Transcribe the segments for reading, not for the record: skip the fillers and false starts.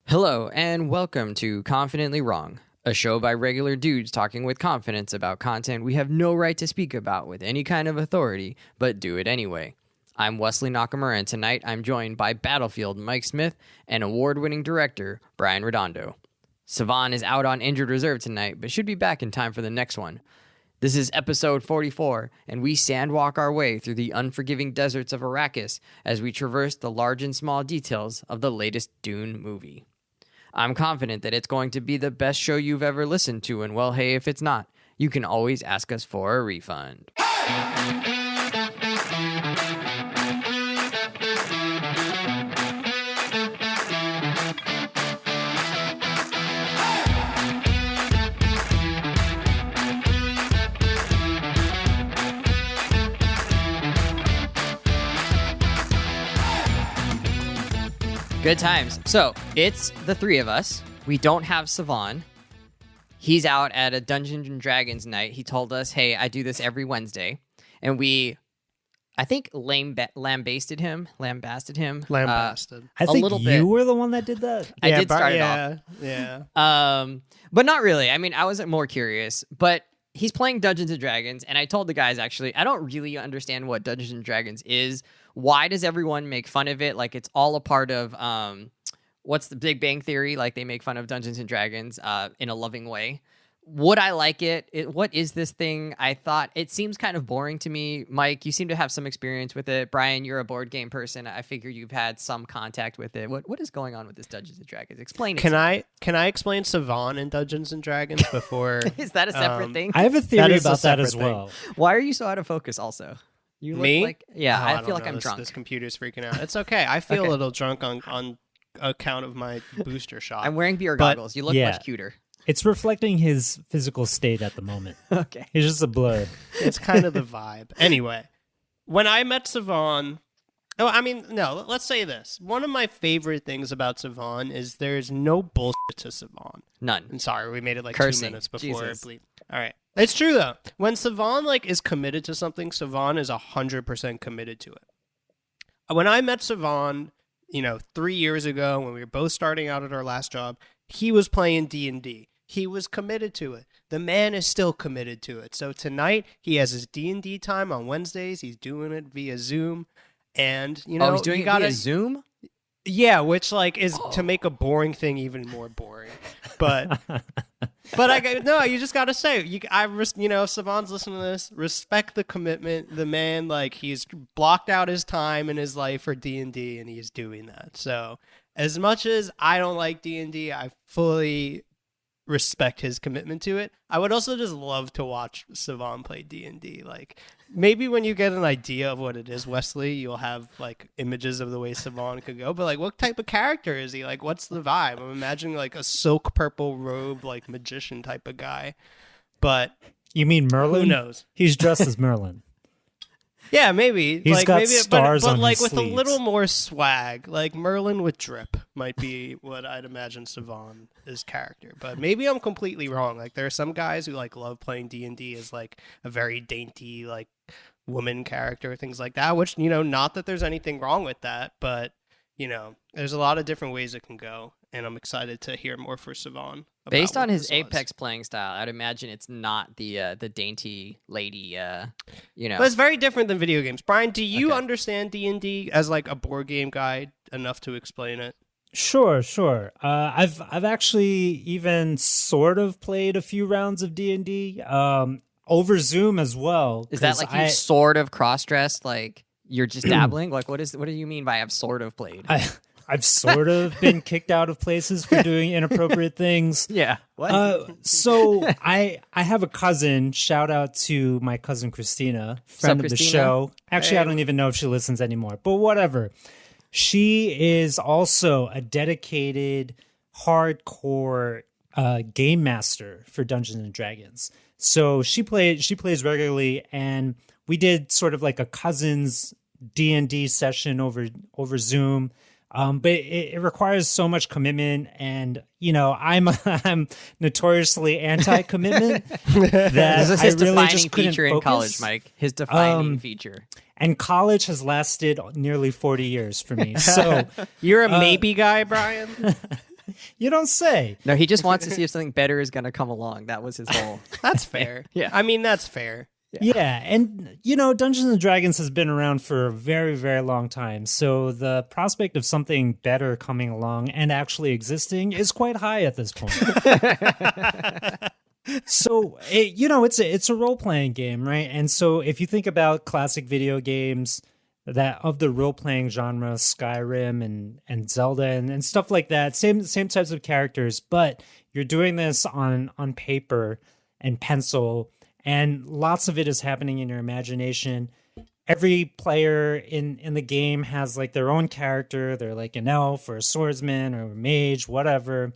Hello, and welcome to Confidently Wrong, a show by regular dudes talking with confidence about content we have no right to speak about with any kind of authority, but do it anyway. I'm Wesley Nakamura, and tonight I'm joined by Battlefield Mike Smith and award-winning director Brian Redondo. Savon is out on injured reserve tonight, but should be back in time for the next one. This is episode 44, and we sandwalk our way through the unforgiving deserts of Arrakis as we traverse the large and small details of the latest Dune movie. I'm confident that it's going to be the best show you've ever listened to, and well, hey, if it's not, you can always ask us for a refund. Good times. So, it's the three of us. We don't have Savon. He's out at a Dungeons and Dragons night. He told us, hey, I do this every Wednesday. And I think, lambasted him. Lambasted. I think little you bit. were the one that did that. I did start it off. Yeah. But not really. I mean, I was more curious. But he's playing Dungeons and Dragons, and I told the guys, actually, I don't really understand what Dungeons and Dragons is. Why does everyone make fun of it? Like, it's all a part of, what's the Big Bang Theory? Like, they make fun of Dungeons and Dragons in a loving way. Would I like it? What is this thing? I thought it seems kind of boring to me. Mike, you seem to have some experience with it. Brian, you're a board game person. I figure you've had some contact with it. What is going on with this Dungeons and Dragons? Explain it. Can I explain Savon in Dungeons and Dragons before? Is that a separate thing? I have a theory is a about that separate as well. Why are you so out of focus? Also, you look Me? like yeah. Oh, I don't feel like know. I'm drunk. This computer's freaking out. It's okay. I feel Okay. a little drunk on account of my booster shot. I'm wearing beer But- goggles. You look Yeah. much cuter. It's reflecting his physical state at the moment. Okay. He's just a blur. It's kind of the vibe. Anyway, when I met Savon, let's say this. One of my favorite things about Savon is there's no bullshit to Savon. None. I'm sorry, we made it like Cursing. 2 minutes before Jesus. it bleep. All right. It's true though. When Savon is committed to something, Savon is 100% committed to it. When I met Savon, 3 years ago when we were both starting out at our last job, he was playing D&D. He was committed to it. The man is still committed to it. So tonight he has his D&D time on Wednesdays. He's doing it via Zoom, and He's doing you it via Zoom. yeah, which is to make a boring thing even more boring. But you just gotta say, if Savon's listening to this, respect the commitment. The man, he's blocked out his time in his life for D&D, and he's doing that. So as much as I don't like D&D, I fully respect his commitment to it. I would also just love to watch Savon play D&D. Maybe when you get an idea of what it is, Wesley, you'll have images of the way Savon could go. But what type of character is he? What's the vibe? I'm imagining a silk purple robe magician type of guy. But You mean Merlin? who knows? He's dressed as Merlin. Yeah, maybe. He's got maybe, stars but on his with sleeves. a little more swag, Merlin with drip might be what I'd imagine Savon's character. But maybe I'm completely wrong. There are some guys who love playing D&D as a very dainty woman character, things like that. Which not that there's anything wrong with that, but there's a lot of different ways it can go, and I'm excited to hear more for Savon. Based on his this was. Apex playing style, I'd imagine it's not the dainty lady. But it's very different than video games. Brian, do you Okay. understand D&D as a board game guy enough to explain it? Sure. I've actually even sort of played a few rounds of D&D over Zoom as well. Is that 'cause you sort of cross-dressed? You're just dabbling? What do you mean by I've sort of played? I've sort of been kicked out of places for doing inappropriate things. Yeah. What? So I have a cousin. Shout out to my cousin Christina, friend of the Christina? show. Actually, Hey. I don't even know if she listens anymore, but whatever. She is also a dedicated, hardcore game master for Dungeons and Dragons. So she plays regularly, and we did sort of a cousin's D&D session over Zoom. But it requires so much commitment, and I'm notoriously anti-commitment that This is his I really defining just couldn't feature in focus. college, Mike. His defining feature. And college has lasted nearly 40 years for me. So You're a maybe guy, Brian? You don't say. No, he just wants to see if something better is going to come along. That was his goal. That's fair. Yeah. I mean, that's fair. Yeah, and Dungeons and Dragons has been around for a very, very long time. So the prospect of something better coming along and actually existing is quite high at this point. So it's a role playing game, right? And so if you think about classic video games that of the role playing genre, Skyrim and Zelda and stuff like that, same types of characters, but you're doing this on paper and pencil. And lots of it is happening in your imagination. Every player in the game has like their own character. They're like an elf or a swordsman or a mage, whatever.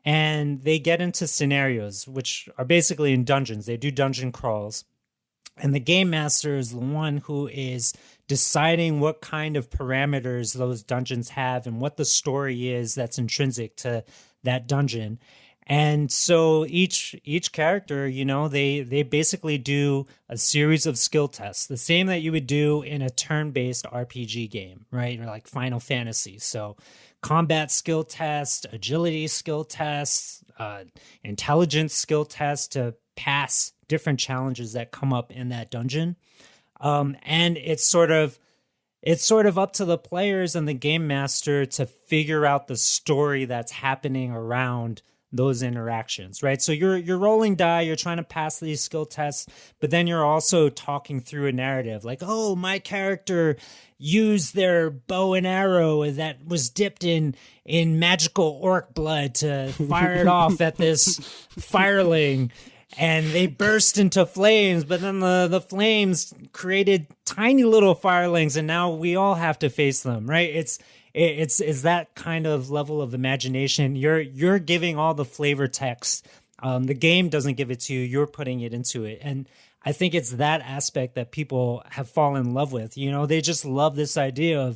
And they get into scenarios, which are basically in dungeons. They do dungeon crawls. And the game master is the one who is deciding what kind of parameters those dungeons have and what the story is that's intrinsic to that dungeon. And so each character, they basically do a series of skill tests, the same that you would do in a turn-based RPG game, right? Or like Final Fantasy. So combat skill test, agility skill tests, intelligence skill tests to pass different challenges that come up in that dungeon. And it's sort of up to the players and the game master to figure out the story that's happening around those interactions, right? So you're rolling die, you're trying to pass these skill tests, but then you're also talking through a narrative like, oh, my character used their bow and arrow that was dipped in magical orc blood to fire it off at this fireling, and they burst into flames, but then the flames created tiny little firelings, and now we all have to face them, right? It's that kind of level of imagination. You're giving all the flavor text. The game doesn't give it to you. You're putting it into it. And I think it's that aspect that people have fallen in love with. They just love this idea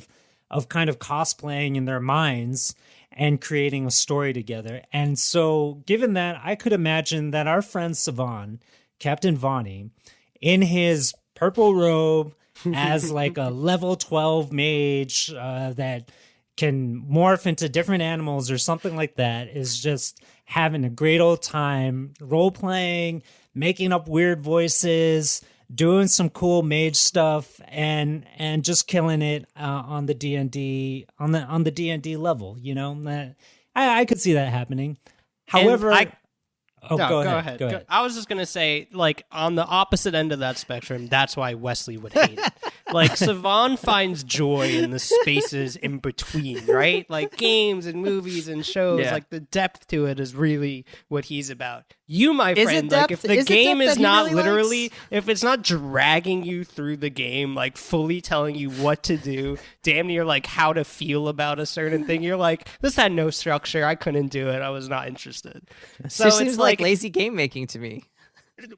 of kind of cosplaying in their minds and creating a story together. And so given that, I could imagine that our friend Savon, Captain Vonnie, in his purple robe as like a level 12 mage that can morph into different animals or something like that, is just having a great old time role playing, making up weird voices, doing some cool mage stuff, and just killing it on the D&D on the D&D level. I could see that happening. However, go ahead. I was just gonna say, like, on the opposite end of that spectrum, that's why Wesley would hate it. Like, Savon finds joy in the spaces in between, right? Like games and movies and shows. Yeah. Like, the depth to it is really what he's about. You, my Is it friend, like, if depth? the Is it game depth is that he not really literally, likes? if it's not dragging you through the game, like fully telling you what to do, damn near like how to feel about a certain thing, you're like, this had no structure. I couldn't do it. I was not interested. So it seems like lazy game making to me.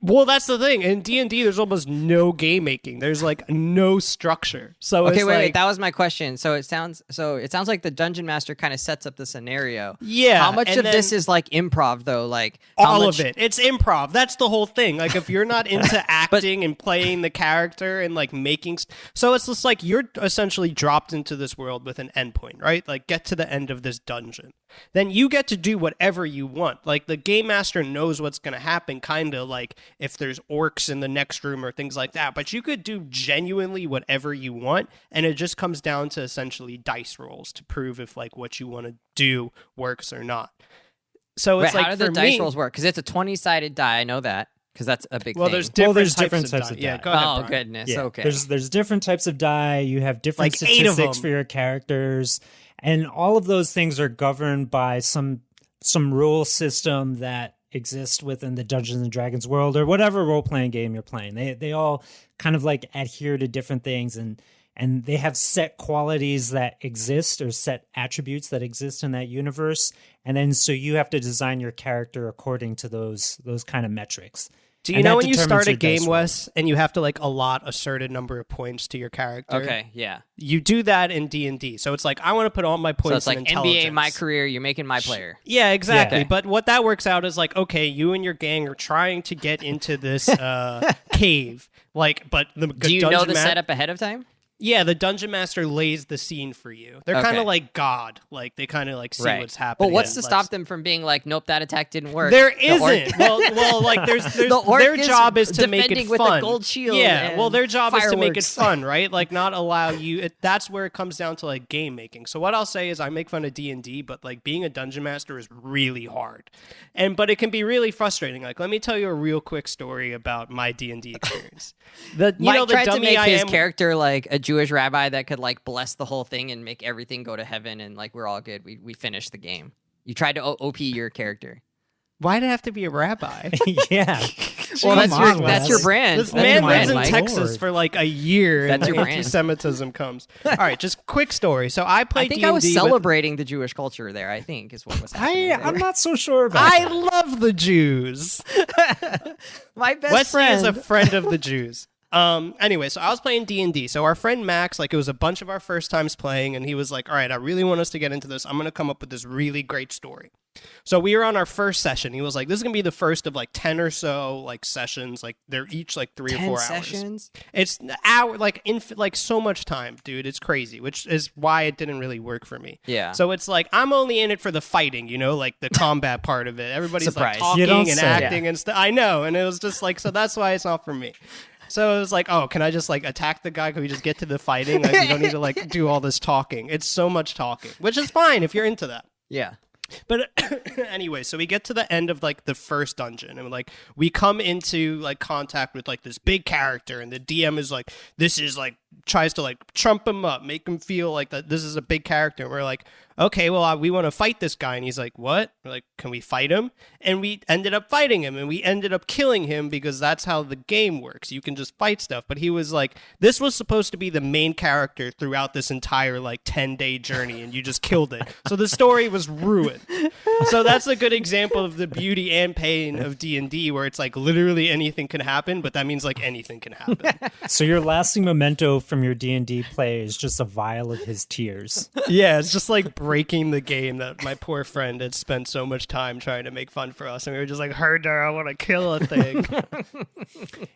Well, that's the thing. In D&D, there's almost no game making. There's like no structure. So Okay, it's wait. That was my question. So it sounds like the dungeon master kind of sets up the scenario. Yeah. How much and of then this is like improv though? Like how all much... of it. It's improv. That's the whole thing. Like, if you're not into acting and playing the character and like making, so it's just like you're essentially dropped into this world with an endpoint, right? Like, get to the end of this dungeon. Then you get to do whatever you want. Like, the game master knows what's going to happen, kind of like if there's orcs in the next room or things like that. But you could do genuinely whatever you want, and it just comes down to essentially dice rolls to prove if like what you want to do works or not. So it's like, how do the dice rolls work? Because it's a 20-sided die. I know that because that's a big thing. There's different types of die. of die. Yeah, go ahead, Oh Brian. goodness. Yeah, Okay. There's different types of die. You have different Like 8 of statistics them. for your characters, and all of those things are governed by some rule system that exists within the Dungeons and Dragons world or whatever role playing game you're playing. They all kind of like adhere to different things, and they have set qualities that exist or set attributes that exist in that universe, and then so you have to design your character according to those kind of metrics. Do you And know that when you determines start a your dice game, roll. Wes, and you have to like allot a certain number of points to your character? Okay. Yeah. You do that in D&D. So it's like, I want to put all my So points it's like in intelligence. NBA, my career. You're making my player. Yeah, exactly. Yeah. But what that works out is like, okay, you and your gang are trying to get into this cave. Like, but the Do you know the setup ahead of time? Yeah, the dungeon master lays the scene for you. They're kind Okay. of like God. Like, they kind of like see Right. what's happening. Well, what's to and stop them from being like, nope, that attack didn't work? There The orc- isn't. Well, like there's The orc their is job is to make it defending fun. with a gold shield Yeah, well, and their job is to make it fireworks. fun, right? Like, not allow you. That's where it comes down to like game making. So what I'll say is, I make fun of D&D, but like being a dungeon master is really hard, but it can be really frustrating. Like, let me tell you a real quick story about my D&D experience. Mike The tried to dummy make I his am. character like a Jewish rabbi that could like bless the whole thing and make everything go to heaven, and like we're all good. We finished the game. You tried to OP your character. Why'd it have to be a rabbi? Yeah. Well, Come on, that's your Wes. brand. This That's man your lives brand, in Mike. Texas for like a year, That's and your brand. anti-Semitism comes. All right, just quick story. So I played I think D&D I was with- celebrating the Jewish culture there. I think is what was happening. I'm not so sure about I that. love the Jews. My best Wesley friend is a friend of the Jews. Anyway, so I was playing D&D. So our friend Max, like, it was a bunch of our first times playing, and he was like, all right, I really want us to get into this. I'm going to come up with this really great story. So we were on our first session. He was like, this is going to be the first of like 10 or so like sessions. Like, they're each like 3 or 4 hours. sessions. It's an hour, like so much time, dude. It's crazy, which is why it didn't really work for me. Yeah. So it's like, I'm only in it for the fighting, like the combat part of it. Everybody's Surprise. like You talking don't and say. acting and stuff. I know. And it was just like, so that's why it's not for me. So it was like, oh, can I just like attack the guy? Can we just get to the fighting? Like, we don't need to like do all this talking. It's so much talking, which is fine if you're into that. Yeah. But anyway, so we get to the end of like the first dungeon, and like we come into like contact with like this big character, and the DM is like, this is like, tries to like trump him up, make him feel like that this is a big character. And we're like, okay, well, we want to fight this guy. And he's like, what? We're like, can we fight him? And we ended up fighting him, and we ended up killing him because that's how the game works. You can just fight stuff. But he was like, this was supposed to be the main character throughout this entire like 10-day journey, and you just killed it. So the story was ruined. So that's a good example of the beauty and pain of D&D, where it's like literally anything can happen, but that means like anything can happen. So your lasting memento from your D&D play is just a vial of his tears. Yeah, it's just like breaking the game that my poor friend had spent so much time trying to make fun for us, and we were just like, Herder, I want to kill a thing.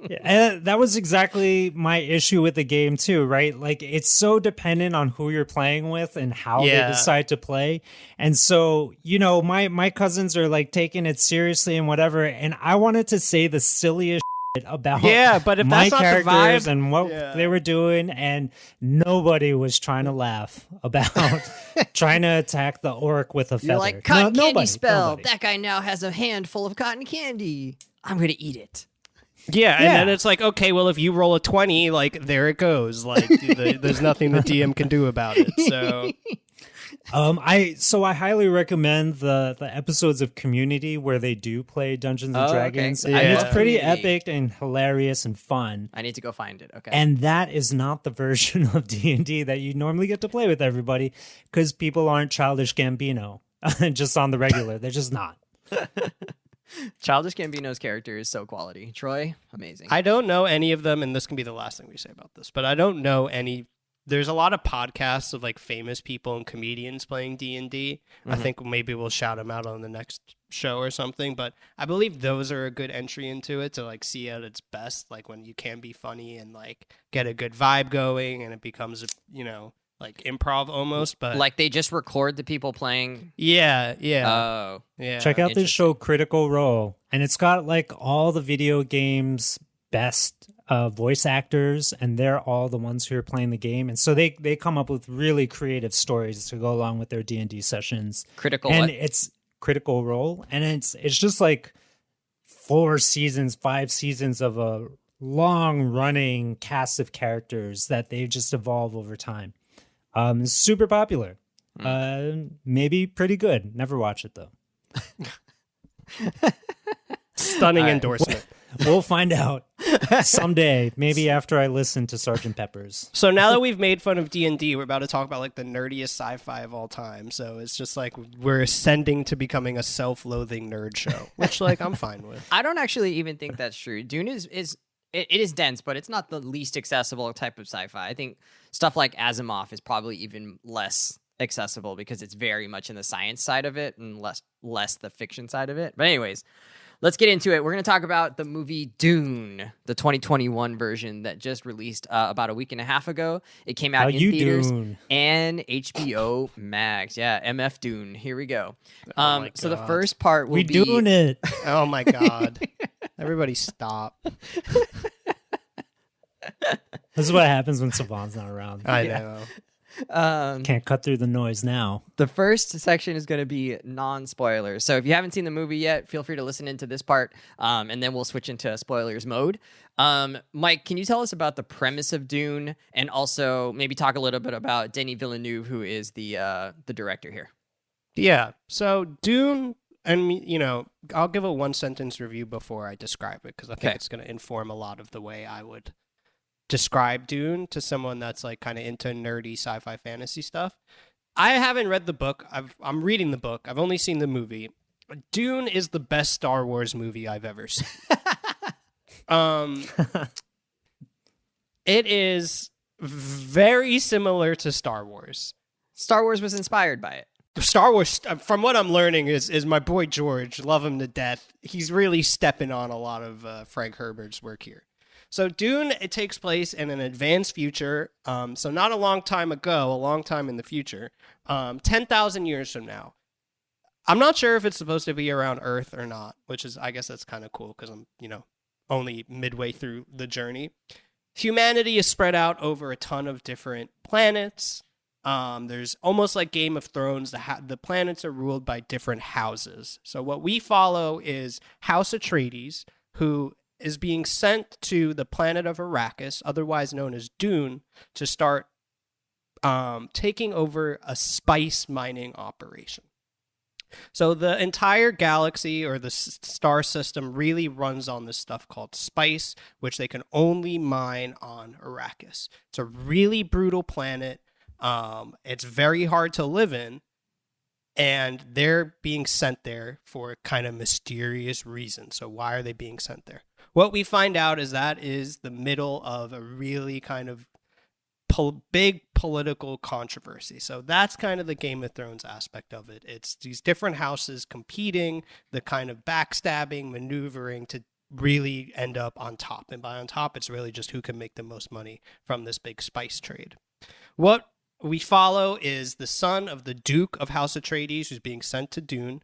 Yeah, and that was exactly my issue with the game too, right? Like, it's so dependent on who you're playing with and how they Yeah. decide to play. And so, my cousins are like taking it seriously and whatever, and I wanted to say the silliest shit about Yeah, but if my that's not the characters vibe- and what Yeah. they were doing, and nobody was trying to laugh about trying to attack the orc with a feather. You're like, cotton candy nobody, spell. nobody. That guy now has a handful of cotton candy. I'm gonna eat it. Yeah, and Yeah. then it's like, okay, well, if you roll a 20, like, there it goes. Like, there's nothing the DM can do about it. So, I highly recommend the episodes of Community where they do play Dungeons and Oh, okay. Dragons. Yeah. And it's pretty Community. epic and hilarious and fun. I need to go find it. Okay. And that is not the version of D&D that you normally get to play with everybody, because people aren't Childish Gambino just on the regular. They're just not. Childish Gambino's character is so quality. Troy, amazing. I don't know any of them, and this can be the last thing we say about this, but I don't know any. There's a lot of podcasts of like famous people and comedians playing D&D. I think maybe we'll shout them out on the next show or something, but I believe those are a good entry into it to like see at its best, like when you can be funny and like get a good vibe going, and it becomes, like improv almost. But Like they just record the people playing. yeah, Oh, yeah. Check out this interesting. show, Critical Role. And it's got like all the video games best voice actors, and they're all the ones who are playing the game. And so they come up with really creative stories to go along with their D&D sessions. critical. And what? it's Critical Role, and it's just like 5 seasons of a long running cast of characters that they just evolve over time. It's super popular. Maybe pretty good. Never watch it though. Stunning All right. endorsement. We'll find out someday, maybe after I listen to Sgt. Pepper's. So now that we've made fun of D&D, we're about to talk about like the nerdiest sci-fi of all time. So it's just like we're ascending to becoming a self-loathing nerd show, which like I'm fine with. I don't actually even think that's true. Dune is it is dense, but it's not the least accessible type of sci-fi. I think stuff like Asimov is probably even less accessible because it's very much in the science side of it and less the fiction side of it. But anyways, let's get into it. We're going to talk about the movie Dune, the 2021 version that just released about a week and a half ago. It came out in theaters Dune? and HBO Max. Yeah, MF Dune. Here we go. my So the God. first part will We be doing it. Oh my God. Everybody stop. This is what happens when Savon's not around. I know. Can't cut through the noise now. The first section is going to be non-spoilers. So if you haven't seen the movie yet, feel free to listen into this part, and then we'll switch into spoilers mode. Mike, can you tell us about the premise of Dune, and also maybe talk a little bit about Denis Villeneuve, who is the director here? Yeah. So Dune, and I'll give a one sentence review before I describe it because I think Okay. it's going to inform a lot of the way I would describe Dune to someone that's like kind of into nerdy sci-fi fantasy stuff. I haven't read the book. I'm reading the book. I've only seen the movie. Dune is the best Star Wars movie I've ever seen. It is very similar to Star Wars. Star Wars was inspired by it. Star Wars, from what I'm learning, is my boy George. Love him to death. He's really stepping on a lot of Frank Herbert's work here. So Dune, it takes place in an advanced future. So not a long time ago, a long time in the future, 10,000 years from now. I'm not sure if it's supposed to be around Earth or not, which is, I guess that's kind of cool because I'm, only midway through the journey. Humanity is spread out over a ton of different planets. There's almost like Game of Thrones. The planets are ruled by different houses. So what we follow is House Atreides, who is being sent to the planet of Arrakis, otherwise known as Dune, to start taking over a spice mining operation. So the entire galaxy or the star system really runs on this stuff called spice, which they can only mine on Arrakis. It's a really brutal planet. It's very hard to live in, and they're being sent there for a kind of mysterious reason. So why are they being sent there? What we find out is that is the middle of a really kind of big political controversy. So that's kind of the Game of Thrones aspect of it. It's these different houses competing, the kind of backstabbing, maneuvering to really end up on top. And by on top, it's really just who can make the most money from this big spice trade. What we follow is the son of the Duke of House Atreides, who's being sent to Dune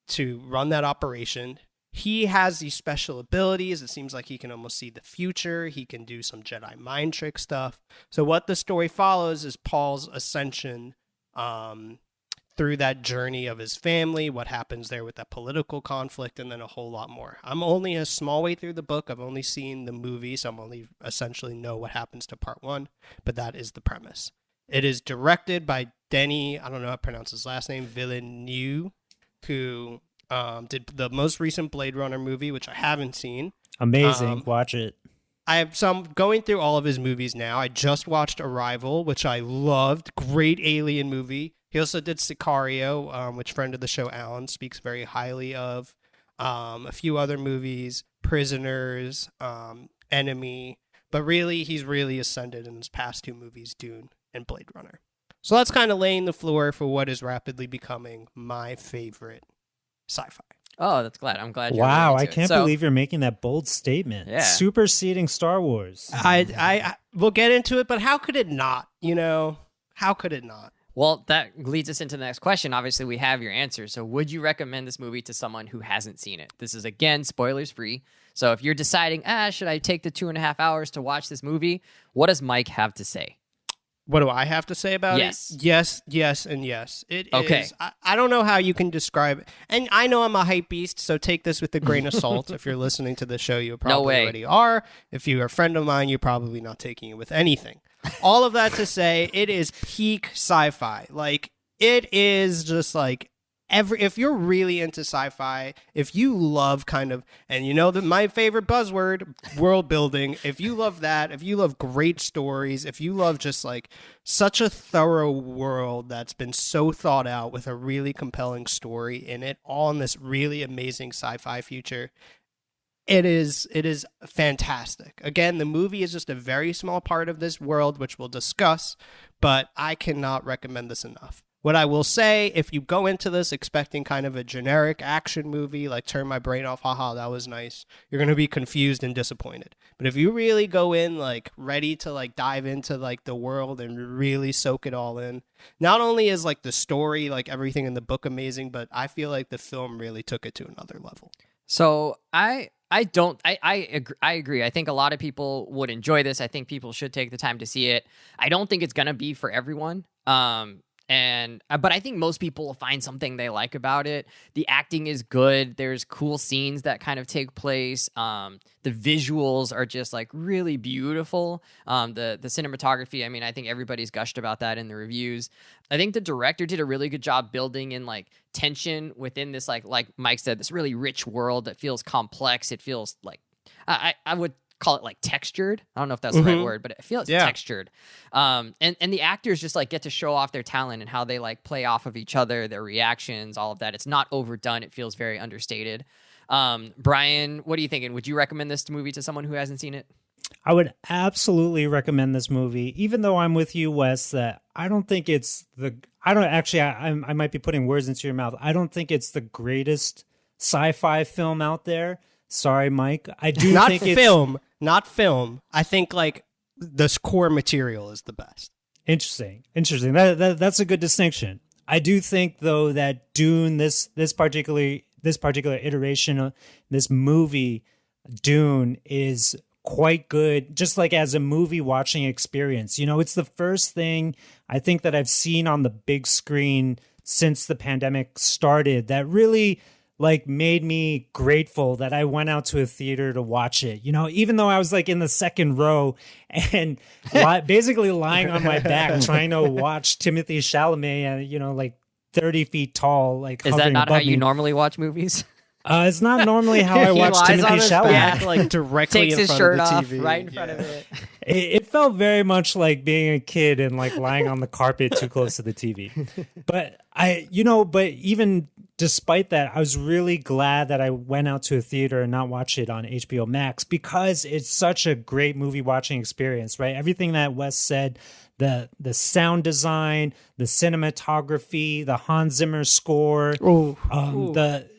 to run that operation. He has these special abilities. It seems like he can almost see the future. He can do some Jedi mind trick stuff. So what the story follows is Paul's ascension through that journey of his family, what happens there with that political conflict, and then a whole lot more. I'm only a small way through the book. I've only seen the movie, so I'm only essentially know what happens to part one, but that is the premise. It is directed by Denis, I don't know how to pronounce his last name, Villeneuve, who did the most recent Blade Runner movie, which I haven't seen. Amazing. Watch it. So I'm going through all of his movies now. I just watched Arrival, which I loved. Great alien movie. He also did Sicario, which friend of the show Alan speaks very highly of. A few other movies, Prisoners, Enemy. But really, he's really ascended in his past two movies, Dune and Blade Runner. So that's kind of laying the floor for what is rapidly becoming my favorite sci-fi. Oh, I'm glad you're Wow, really I into it. can't So- believe you're making that bold statement. Yeah. Superseding Star Wars. I we'll get into it, but how could it not? How could it not? Well, that leads us into the next question. Obviously, we have your answer. So would you recommend this movie to someone who hasn't seen it? This is, again, spoilers free. So if you're deciding, should I take the 2.5 hours to watch this movie? What does Mike have to say? What do I have to say about Yes. it? Yes, and yes. It Okay. is. I don't know how you can describe it. And I know I'm a hype beast, so take this with a grain of salt. If you're listening to the show, you probably way. already are. If you're a friend of mine, you're probably not taking it with anything. All of that to say, it is peak sci-fi. Like, it is just like if you're really into sci-fi, if you love kind of, and my favorite buzzword, world building, if you love that, if you love great stories, if you love just like such a thorough world that's been so thought out with a really compelling story in it, all in this really amazing sci-fi future, it is fantastic. Again, the movie is just a very small part of this world, which we'll discuss, but I cannot recommend this enough. What I will say, if you go into this expecting kind of a generic action movie, like turn my brain off, haha, that was nice, you're going to be confused and disappointed. But if you really go in like ready to like dive into like the world and really soak it all in, not only is like the story, like everything in the book amazing, but I feel like the film really took it to another level. So I agree. I think a lot of people would enjoy this. I think people should take the time to see it. I don't think it's going to be for everyone. But I think most people will find something they like about it. The acting is good. There's cool scenes that kind of take place. The visuals are just like really beautiful. The cinematography, I mean, I think everybody's gushed about that in the reviews. I think the director did a really good job building in like tension within this, like Mike said, this really rich world that feels complex. It feels like, I would call it like textured. I don't know if that's the right word, but it feels textured. And the actors just like get to show off their talent and how they like play off of each other, their reactions, all of that. It's not overdone. It feels very understated. Brian, what are you thinking? Would you recommend this movie to someone who hasn't seen it? I would absolutely recommend this movie, even though I'm with you, Wes, that I don't think it's I might be putting words into your mouth. I don't think it's the greatest sci-fi film out there. Sorry, Mike. I do think it's not film. I think like this core material is the best. Interesting. That's a good distinction. I do think though that Dune, this particular iteration of this movie, Dune, is quite good, just like as a movie watching experience. You know, it's the first thing I think that I've seen on the big screen since the pandemic started that really like made me grateful that I went out to a theater to watch it. You know, even though I was like in the second row and basically lying on my back trying to watch Timothée Chalamet and, you know, like 30 feet tall, like is that not how me. You normally watch movies? It's not normally how I watch Timothée Chalamet. Back, like directly takes in his front shirt of the off TV. right in front of it. It felt very much like being a kid and like lying on the carpet too close to the TV. But but even despite that, I was really glad that I went out to a theater and not watch it on HBO Max because it's such a great movie watching experience, right? Everything that Wes said, the sound design, the cinematography, the Hans Zimmer score,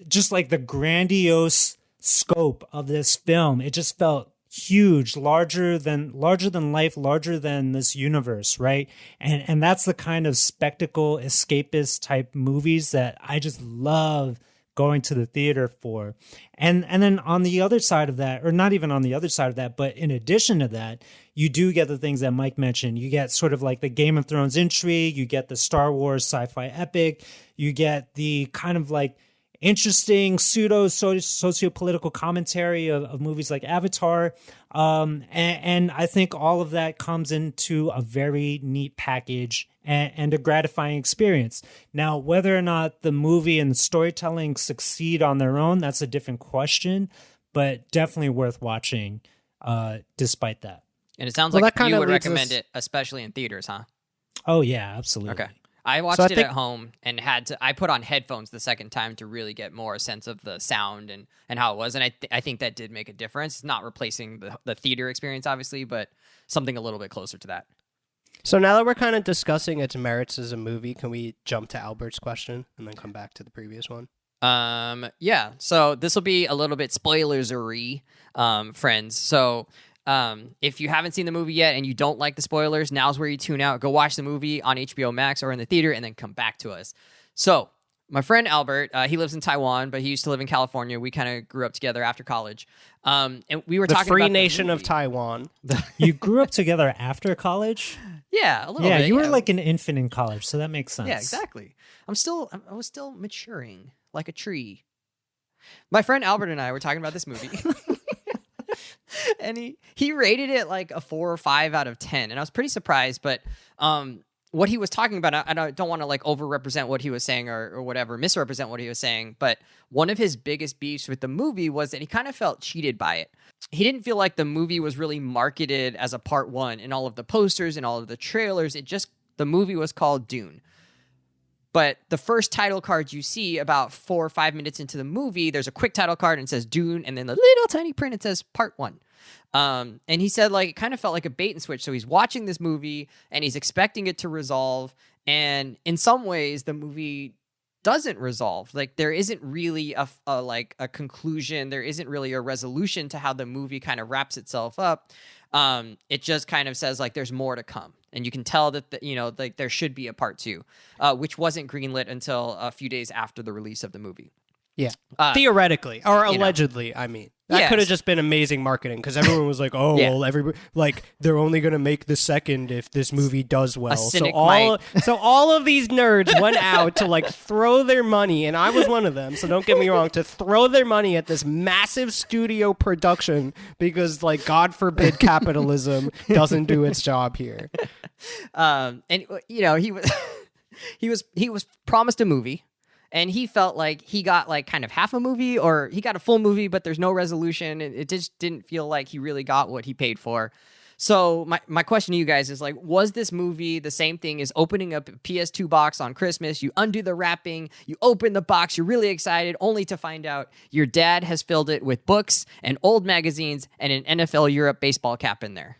just like the grandiose scope of this film, it just felt huge, larger than life, larger than this universe, right? And that's the kind of spectacle, escapist type movies that I just love going to the theater for. And then on the other side of that, or not even on the other side of that, but in addition to that, you do get the things that Mike mentioned. You get sort of like the Game of Thrones intrigue, you get the Star Wars sci-fi epic, you get the kind of like interesting socio-political commentary of movies like Avatar. And I think all of that comes into a very neat package and a gratifying experience. Now, whether or not the movie and the storytelling succeed on their own, that's a different question, but definitely worth watching despite that. And it sounds like you would recommend it, especially in theaters, huh? Oh, yeah, absolutely. Okay. I watched it at home and I put on headphones the second time to really get more a sense of the sound and how it was. And I think that did make a difference. It's not replacing the theater experience, obviously, but something a little bit closer to that. So now that we're kind of discussing its merits as a movie, can we jump to Albert's question and then come back to the previous one? Yeah. So this will be a little bit spoilersy, friends. So if you haven't seen the movie yet and you don't like the spoilers, now's where you tune out. Go watch the movie on HBO Max or in the theater and then come back to us. So my friend Albert, he lives in Taiwan, but he used to live in California. We kind of grew up together after college. And we were talking about the free nation of Taiwan. You grew up together after college? Yeah, a little bit. Yeah, you were like an infant in college, so that makes sense. Yeah, exactly. I was still maturing like a tree. My friend Albert and I were talking about this movie. And he rated it like a 4 or 5 out of 10. And I was pretty surprised, but what he was talking about, I don't want to like overrepresent what he was saying or whatever, misrepresent what he was saying, but one of his biggest beefs with the movie was that he kind of felt cheated by it. He didn't feel like the movie was really marketed as a part 1 in all of the posters and all of the trailers. The movie was called Dune. But the first title card you see about 4 or 5 minutes into the movie, there's a quick title card and it says Dune, and then the little tiny print, it says part 1. And he said like it kind of felt like a bait and switch. So he's watching this movie and he's expecting it to resolve, And in some ways, the movie doesn't resolve. Like, there isn't really a conclusion. There isn't really a resolution to how the movie kind of wraps itself up. It just kind of says, like, there's more to come. And you can tell that, like, there should be a part 2, which wasn't greenlit until a few days after the release of the movie. Yeah. Theoretically, or allegedly, I mean. That could have just been amazing marketing, because everyone was like, oh, well, everybody, like, they're only going to make the second if this movie does well. So all of these nerds went out to, like, throw their money, and I was one of them, so don't get me wrong, to throw their money at this massive studio production because, like, God forbid capitalism doesn't do its job here. And, he was he was promised a movie. And he felt like he got like kind of half a movie, or he got a full movie, but there's no resolution. It just didn't feel like he really got what he paid for. So my question to you guys is, like, was this movie the same thing as opening up a PS2 box on Christmas? You undo the wrapping, you open the box, you're really excited, only to find out your dad has filled it with books and old magazines and an NFL Europe baseball cap in there.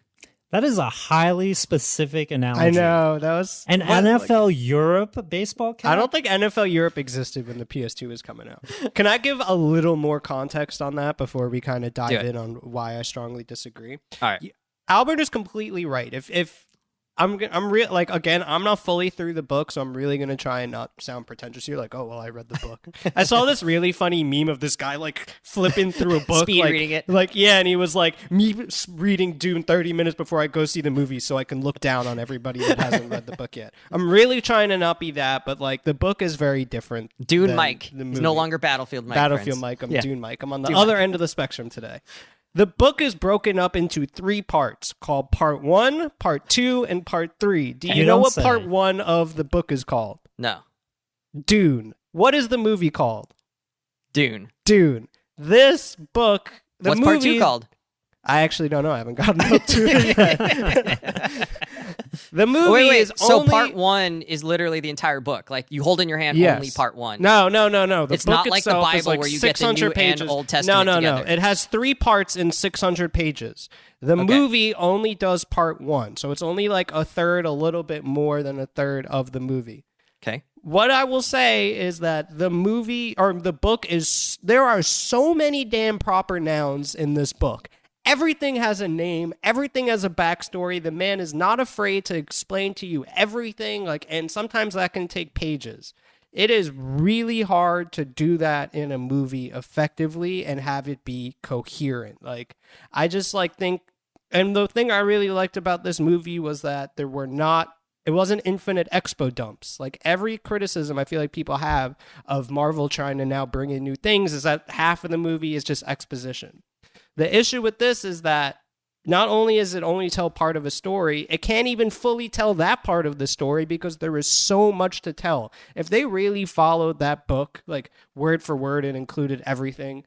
That is a highly specific analogy. I know. That was an NFL Europe baseball cap? I don't think NFL Europe existed when the PS2 was coming out. Can I give a little more context on that before we kind of dive in on why I strongly disagree? All right. Albert is completely right. If I'm like, again, I'm not fully through the book, so I'm really going to try and not sound pretentious here. Like, oh, well, I read the book. I saw this really funny meme of this guy, like, flipping through a book. Speed reading it. Like, yeah, and he was like, me reading Dune 30 minutes before I go see the movie so I can look down on everybody that hasn't read the book yet. I'm really trying to not be that, but, like, the book is very different. Dune Mike. He's no longer Battlefield Mike. Battlefield Mike. I'm Dune Mike. I'm on the other end of the spectrum today. The book is broken up into 3 parts called Part 1, Part 2, and Part 3. Do you know what Part 1 of the book is called? No. Dune. What is the movie called? Dune. This book... What's Part 2 called? I actually don't know. I haven't gotten up to it yet. The movie is so only... Part 1 is literally the entire book. Like, you hold in your hand only Part 1. No. It's book not like the Bible like where you get the New pages. and Old Testament together. No. It has 3 parts in 600 pages. The movie only does Part 1. So it's only like a third, a little bit more than a third of the movie. Okay. What I will say is that the movie, or the book is... There are so many damn proper nouns in this book. Everything has a name. Everything has a backstory. The man is not afraid to explain to you everything. And sometimes that can take pages. It is really hard to do that in a movie effectively and have it be coherent. I just think, and the thing I really liked about this movie was that it wasn't infinite expo dumps. Like, every criticism I feel like people have of Marvel trying to now bring in new things is that half of the movie is just exposition. The issue with this is that not only is it only tell part of a story, it can't even fully tell that part of the story because there is so much to tell. If they really followed that book, like, word for word and included everything,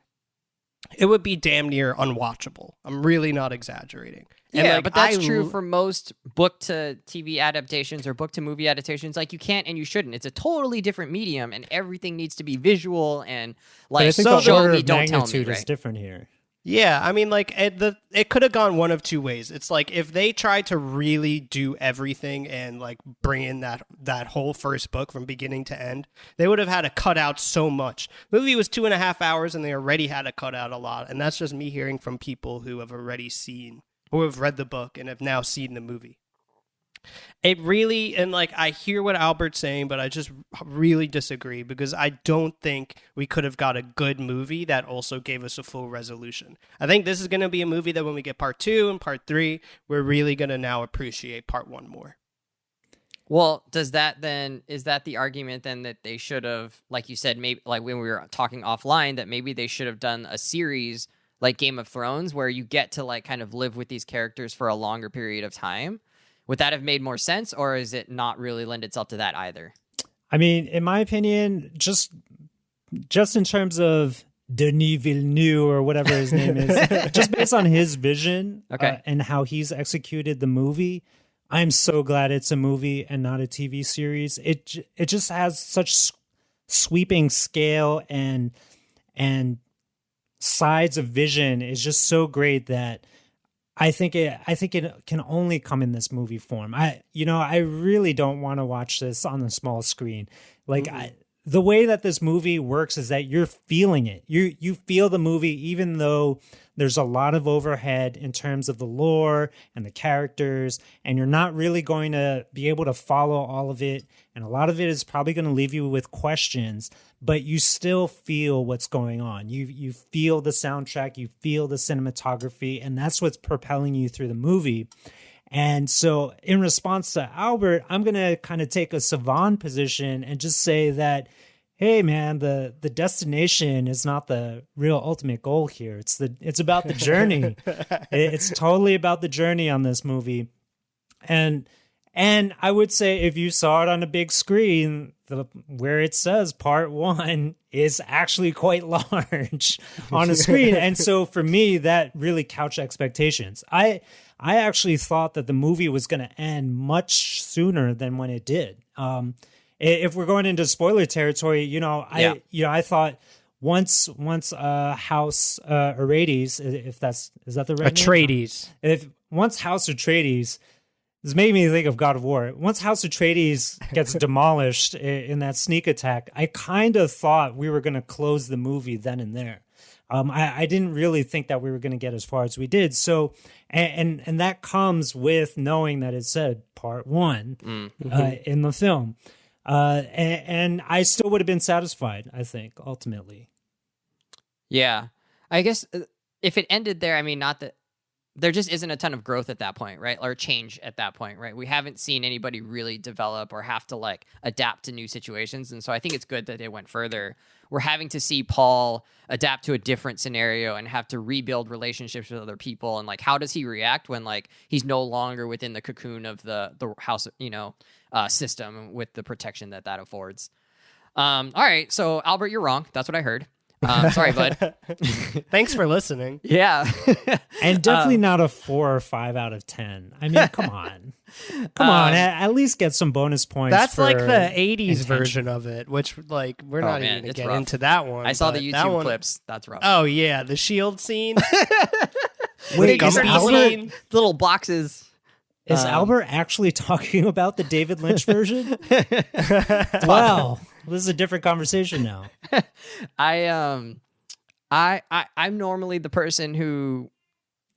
it would be damn near unwatchable. I'm really not exaggerating. Yeah, but that's true for most book to TV adaptations or book to movie adaptations. Like, you can't and you shouldn't. It's a totally different medium, and everything needs to be visual and, like, but I think the show order me, of don't tell me. magnitude is different here. Yeah, I mean, it could have gone one of 2 ways. It's like, if they tried to really do everything and, like, bring in that whole first book from beginning to end, they would have had to cut out so much. The movie was 2.5 hours, and they already had to cut out a lot. And that's just me hearing from people who have read the book and have now seen the movie. It really, and I hear what Albert's saying, but I just really disagree because I don't think we could have got a good movie that also gave us a full resolution. I think this is going to be a movie that when we get Part 2 and Part 3, we're really going to now appreciate Part 1 more. Well, is that the argument then that they should have, like you said, maybe like when we were talking offline, that maybe they should have done a series like Game of Thrones where you get to, like, kind of live with these characters for a longer period of time? Would that have made more sense, or is it not really lend itself to that either? I mean, in my opinion, just in terms of Denis Villeneuve or whatever his name is, just based on his vision and how he's executed the movie, I'm so glad it's a movie and not a TV series. It just has such sweeping scale and sides of vision is just so great that I think it can only come in this movie form. I really don't want to watch this on the small screen. Like the way that this movie works is that you're feeling it. You feel the movie, even though there's a lot of overhead in terms of the lore and the characters, and you're not really going to be able to follow all of it. And a lot of it is probably going to leave you with questions, but you still feel what's going on. You feel the soundtrack, you feel the cinematography, and that's what's propelling you through the movie. And so in response to Albert, I'm going to kind of take a Savon position and just say that, hey man, the destination is not the real ultimate goal here. It's about the journey. It's totally about the journey on this movie. And I would say if you saw it on a big screen, where it says part 1 is actually quite large on a screen. And so for me, that really couched expectations. I actually thought that the movie was going to end much sooner than when it did. If we're going into spoiler territory, I thought once House Atreides, is that the right Atreides, name? Once House Atreides, this made me think of God of War. Once House Atreides gets demolished in that sneak attack, I kind of thought we were going to close the movie then and there. I didn't really think that we were going to get as far as we did. So, and that comes with knowing that it said part 1 in the film. And I still would have been satisfied, I think, ultimately. Yeah. I guess if it ended there, I mean, not that there just isn't a ton of growth at that point, right? Or change at that point, right? We haven't seen anybody really develop or have to like adapt to new situations. And so I think it's good that it went further. We're having to see Paul adapt to a different scenario and have to rebuild relationships with other people. And like, how does he react when like he's no longer within the cocoon of the house, system with the protection that affords? All right. So Albert, you're wrong. That's what I heard. Sorry, bud. Thanks for listening. Yeah. And definitely not a 4 or 5 out of 10. I mean, come on. Come on. At least get some bonus points. That's for like the 80s intention. version of it, which like we're not even going to get rough. into that one. I saw the but YouTube clips. That's rough. Oh, yeah. The shield scene. Wait, is Gumpy Albert, scene. Little boxes. is Albert actually talking about the David Lynch version? Wow. This is a different conversation now. I'm normally the person who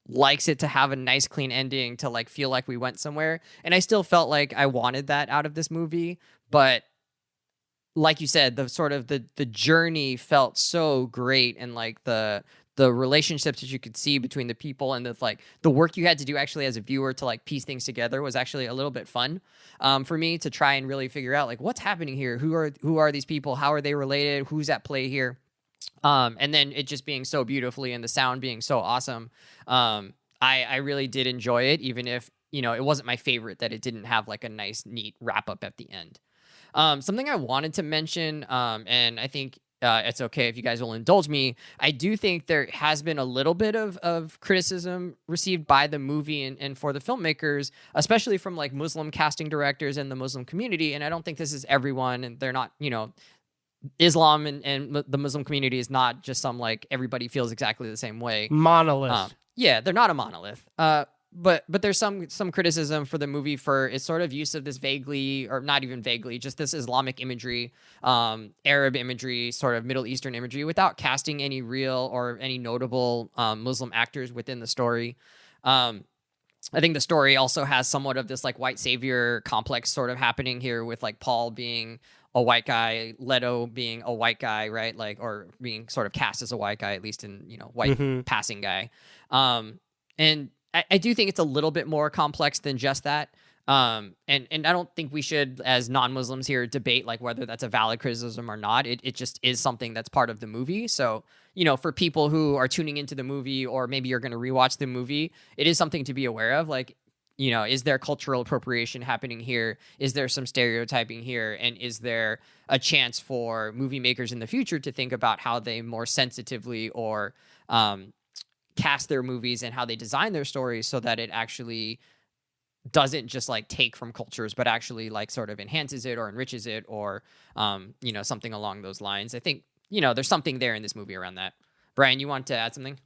likes it to have a nice clean ending to like feel like we went somewhere, and I still felt like I wanted that out of this movie, but like you said, the sort of the journey felt so great, and like the relationships that you could see between the people and the work you had to do actually as a viewer to like piece things together was actually a little bit fun for me to try and really figure out like what's happening here, who are these people, how are they related, who's at play here, and then it just being so beautifully and the sound being so awesome. I really did enjoy it, even if it wasn't my favorite that it didn't have like a nice neat wrap up at the end. Something I wanted to mention, and I think it's okay if you guys will indulge me, I do think there has been a little bit of criticism received by the movie and for the filmmakers, especially from like Muslim casting directors and the Muslim community. And I don't think this is everyone, and they're not, Islam and the Muslim community is not just some like everybody feels exactly the same way. Monolith. Yeah, they're not a monolith. But there's some criticism for the movie for its sort of use of this vaguely, or not even vaguely, just this Islamic imagery, Arab imagery, sort of Middle Eastern imagery, without casting any real or any notable Muslim actors within the story. I think the story also has somewhat of this like white savior complex sort of happening here, with like Paul being a white guy, Leto being a white guy, right? Like, or being sort of cast as a white guy, at least in white passing guy, and I do think it's a little bit more complex than just that. And I don't think we should, as non-Muslims here, debate like whether that's a valid criticism or not. It just is something that's part of the movie. So, for people who are tuning into the movie, or maybe you're going to rewatch the movie, it is something to be aware of. Like, is there cultural appropriation happening here? Is there some stereotyping here? And is there a chance for movie makers in the future to think about how they more sensitively or cast their movies and how they design their stories so that it actually doesn't just like take from cultures, but actually like sort of enhances it or enriches it, or something along those lines. I think there's something there in this movie around that. Brian, you want to add something?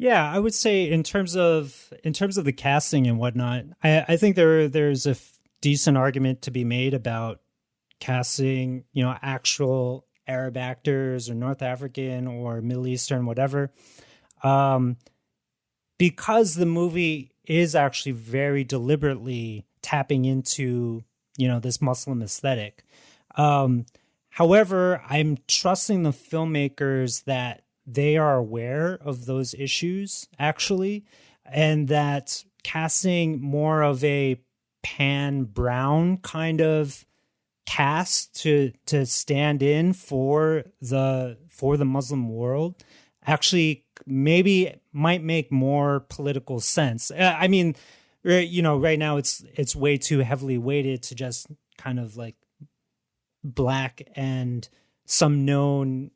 Yeah, I would say in terms of the casting and whatnot, I think there's a decent argument to be made about casting, actual Arab actors or North African or Middle Eastern, whatever, because the movie is actually very deliberately tapping into this Muslim aesthetic. However, I'm trusting the filmmakers that they are aware of those issues, actually, and that casting more of a pan-brown kind of cast to stand in for the Muslim world actually maybe might make more political sense. I mean, right now it's way too heavily weighted to just kind of like black and some known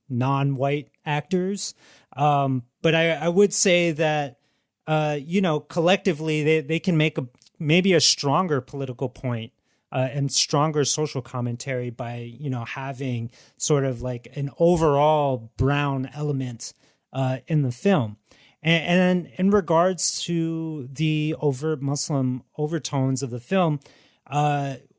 non-white actors. But I would say that, collectively they can make maybe a stronger political point and stronger social commentary by, having sort of like an overall brown element in the film. And in regards to the overt Muslim overtones of the film,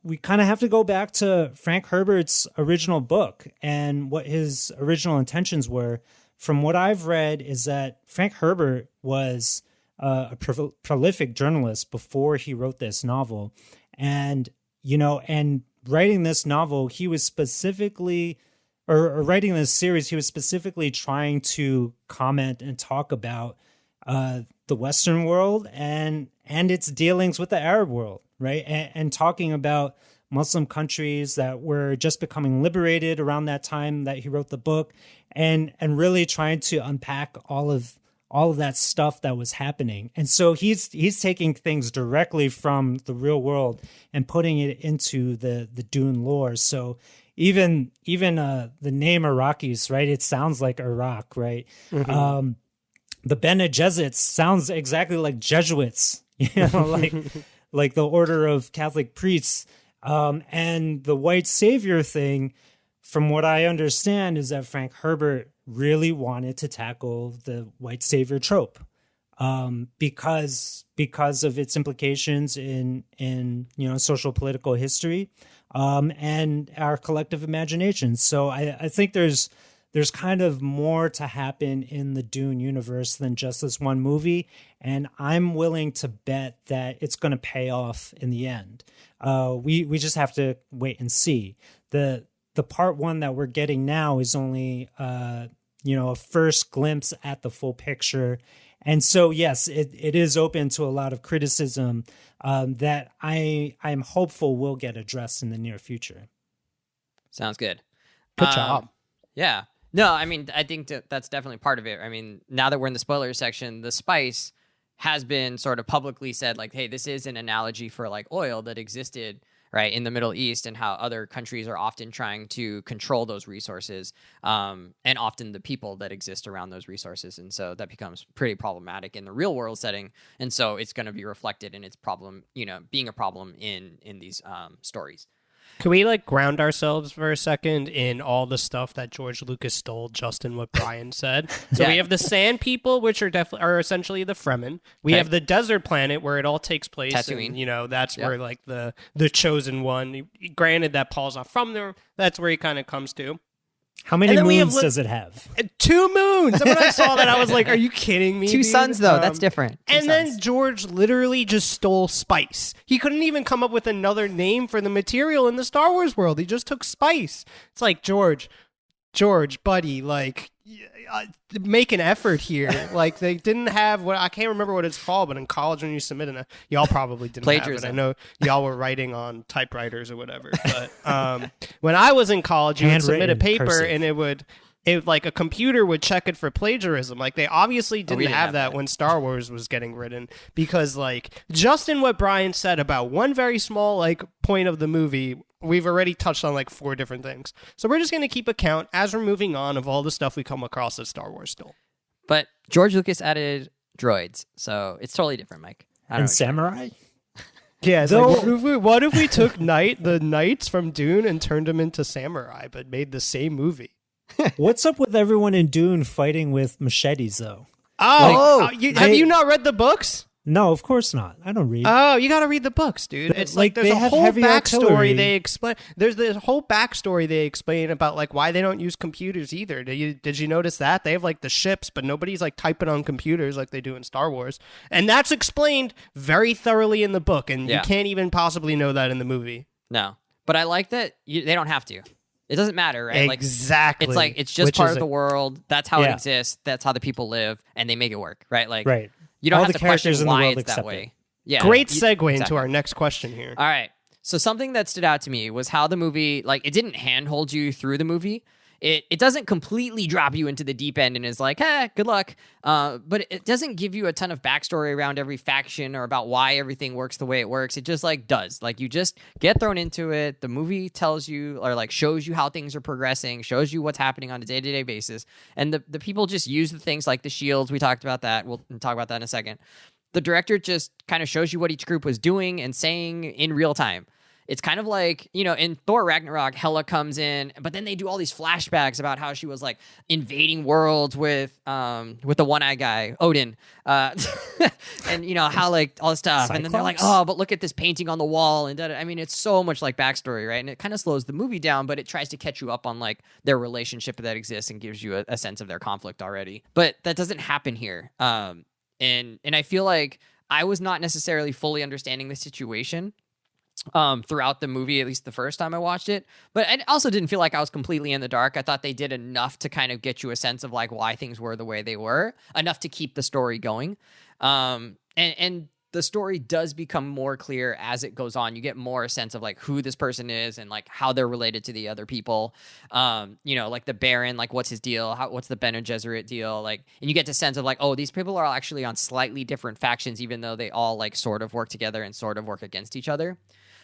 we kind of have to go back to Frank Herbert's original book and what his original intentions were. From what I've read is that Frank Herbert was a prolific journalist before he wrote this novel. And, and writing this novel, he was specifically, or writing this series, he was specifically trying to comment and talk about the Western world and its dealings with the Arab world, right? And talking about Muslim countries that were just becoming liberated around that time that he wrote the book, and really trying to unpack all of that stuff that was happening. And so he's taking things directly from the real world and putting it into the Dune lore. So even the name Iraqis, right? It sounds like Iraq, right? Mm-hmm. The Bene Gesserit sounds exactly like Jesuits, like the order of Catholic priests. And the white savior thing, from what I understand, is that Frank Herbert really wanted to tackle the white savior trope, because of its implications in social political history, and our collective imagination. So I think there's kind of more to happen in the Dune universe than just this one movie, and I'm willing to bet that it's going to pay off in the end. We just have to wait and see. The part one that we're getting now is only a first glimpse at the full picture. And so, yes, it is open to a lot of criticism that I'm hopeful will get addressed in the near future. Sounds good. Good job. Yeah. No, I mean, I think that's definitely part of it. I mean, now that we're in the spoiler section, the spice has been sort of publicly said, like, hey, this is an analogy for like oil that existed right in the Middle East, and how other countries are often trying to control those resources, and often the people that exist around those resources. And so that becomes pretty problematic in the real world setting. And so it's going to be reflected in its problem, being a problem in these stories. Can we ground ourselves for a second in all the stuff that George Lucas stole just in what Brian said? So we have the sand people, which are essentially the Fremen. We have the desert planet where it all takes place. Tatooine. And, that's where the chosen one, granted that Paul's not from there, that's where he kind of comes to. How many moons does it have? 2 moons. And when I saw that, I was like, are you kidding me? 2 suns, though. That's different. Then George literally just stole spice. He couldn't even come up with another name for the material in the Star Wars world. He just took spice. It's like, George, buddy, make an effort here. They didn't have I can't remember what it's called, but in college when you submit y'all probably didn't plagiarism. Have it. I know y'all were writing on typewriters or whatever, but when I was in college, you would submit a paper cursive. And it a computer would check it for plagiarism. They obviously didn't have that when Star Wars was getting written, because just in what Brian said about one very small point of the movie, we've already touched on 4 different things. So we're just going to keep account as we're moving on of all the stuff we come across that Star Wars stole. But George Lucas added droids, so it's totally different, Mike. And samurai? Yeah, what if we took the knights from Dune and turned them into samurai, but made the same movie? What's up with everyone in Dune fighting with machetes, though? Have you not read the books? No, of course not. I don't read. Oh, you got to read the books, dude. It's like there's they a have whole heavy backstory artillery. they explain. There's this whole backstory they explain about like why they don't use computers either. Did you notice that? They have like the ships, but nobody's like typing on computers like they do in Star Wars. And that's explained very thoroughly in the book, and you can't even possibly know that in the movie. No. But I like that they don't have to. It doesn't matter, right? Exactly. It's like it's just part of the world. That's how it exists. That's how the people live, and they make it work, right? Like you don't All have the to question characters in the why world it's that accept way. it. Yeah. Great segue into our next question here. All right. So something that stood out to me was how the movie, like, it didn't handhold you through the movie. It doesn't completely drop you into the deep end and is like, good luck. But it doesn't give you a ton of backstory around every faction or about why everything works the way it works. It just like does. Like you just get thrown into it. The movie tells you or like shows you how things are progressing, shows you what's happening on a day-to-day basis. And the people just use the things like the shields. We talked about that. We'll talk about that in a second. The director just kind of shows you what each group was doing and saying in real time. It's kind of like, in Thor Ragnarok, Hela comes in, but then they do all these flashbacks about how she was like invading worlds with the one-eyed guy, Odin, and how like all this stuff. Cyclops? And then they're like, oh, but look at this painting on the wall, and I mean, it's so much like backstory, right? And it kind of slows the movie down, but it tries to catch you up on like their relationship that exists and gives you a sense of their conflict already. But that doesn't happen here, and I feel like I was not necessarily fully understanding the situation throughout the movie, at least the first time I watched it. But I also didn't feel like I was completely in the dark. I thought they did enough to kind of get you a sense of like why things were the way they were, enough to keep the story going. And the story does become more clear as it goes on. You get more a sense of like who this person is and like how they're related to the other people. Like the Baron, like what's his deal? What's the Bene Gesserit deal? Like, and you get the sense of like, oh, these people are actually on slightly different factions, even though they all like sort of work together and sort of work against each other.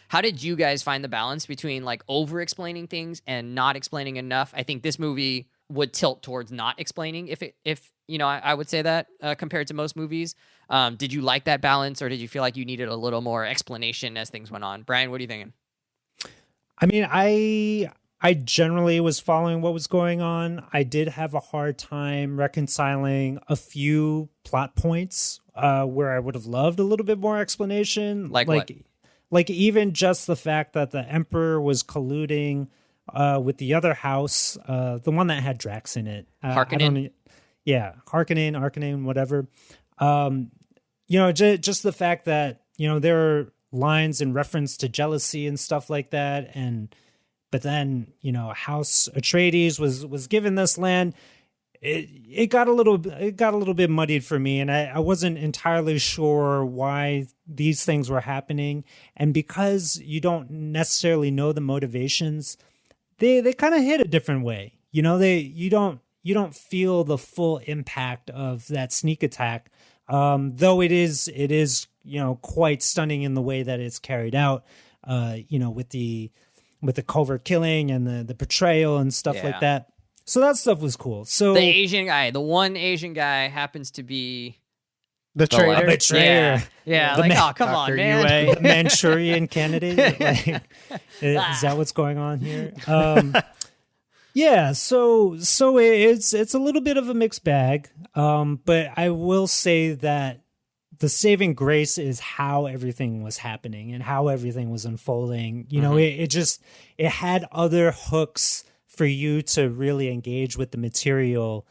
How did you guys find the balance between like over explaining things and not explaining enough? I think this movie would tilt towards not explaining if I would say that compared to most movies. Did you like that balance, or did you feel like you needed a little more explanation as things went on? Brian, what are you thinking? I mean, I generally was following what was going on. I did have a hard time reconciling a few plot points where I would have loved a little bit more explanation. Like what? Like even just the fact that the Emperor was colluding with the other house, the one that had Drax in it. Harkonnen? Harkonnen, whatever. Just the fact that, there are lines in reference to jealousy and stuff like that. But then, House Atreides was given this land. It got a little bit muddied for me, and I wasn't entirely sure why these things were happening. And because you don't necessarily know the motivations, they kind of hit a different way. You don't feel the full impact of that sneak attack, though it is quite stunning in the way that it's carried out. With the covert killing and the betrayal and stuff like that. So that stuff was cool. So the one Asian guy happens to be the traitor. Betrayer. Yeah. Come on, Dr. man. UA. The Manchurian candidate. Is that what's going on here? So it's a little bit of a mixed bag. But I will say that the saving grace is how everything was happening and how everything was unfolding. It had other hooks for you to really engage with the material,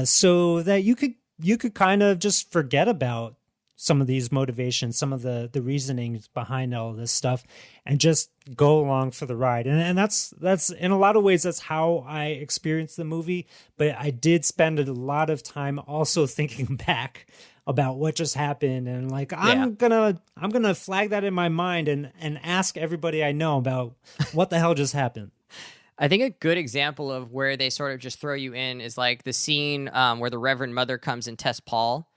so that you could kind of just forget about some of these motivations, some of the reasonings behind all of this stuff, and just go along for the ride. And that's in a lot of ways, that's how I experienced the movie. But I did spend a lot of time also thinking back about what just happened, and like I'm gonna flag that in my mind and ask everybody I know about what the hell just happened. I think a good example of where they sort of just throw you in is like the scene where the Reverend Mother comes and tests Paul.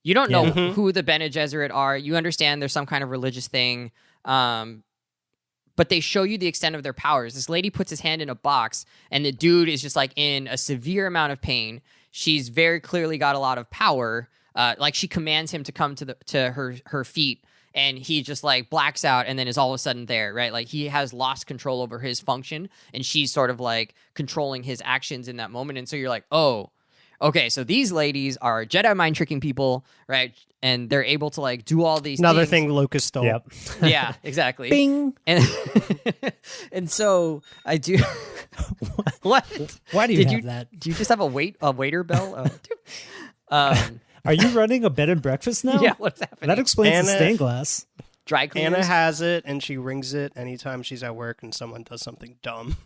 You don't know who the Bene Gesserit are. You understand there's some kind of religious thing, but they show you the extent of their powers. This lady puts his hand in a box, and the dude is just like in a severe amount of pain. She's very clearly got a lot of power. Like she commands him to come to her feet and he just like blacks out and then is all of a sudden there, right? Like he has lost control over his function, and she's sort of like controlling his actions in that moment. And so you're like, oh, okay, so these ladies are Jedi mind tricking people, right? And they're able to like do all these Another things. thing Lucas stole. Yep. Yeah, exactly. Bing. And and so I do. What? Why do you have that? Do you just have a waiter bell? Are you running a bed and breakfast now? Yeah, what's happening? That explains Anna- the stained glass. Dry cleaners. Anna has it, and she rings it anytime she's at work and someone does something dumb.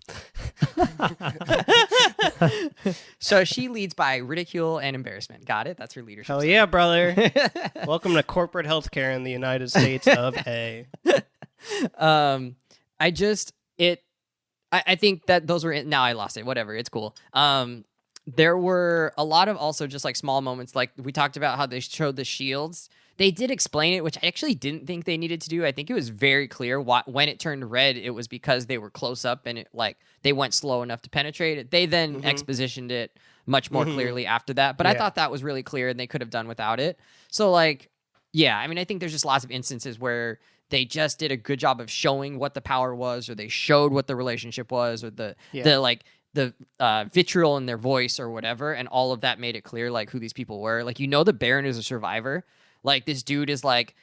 So she leads by ridicule and embarrassment. Got it? That's her leadership. Hell yeah, brother. Welcome to corporate healthcare in the United States of A. I think that those were now I lost it. Whatever, it's cool. There were a lot of also just like small moments, like we talked about how they showed the shields. They did explain it, which I actually didn't think they needed to do. I think it was very clear when it turned red, it was because they were close up and it like they went slow enough to penetrate it. They then expositioned it much more clearly after that. But I thought that was really clear and they could have done without it. So like, yeah, I mean, I think there's just lots of instances where they just did a good job of showing what the power was, or they showed what the relationship was, or the vitriol in their voice or whatever. And all of that made it clear like who these people were. Like, the Baron is a survivor. Like, this dude is like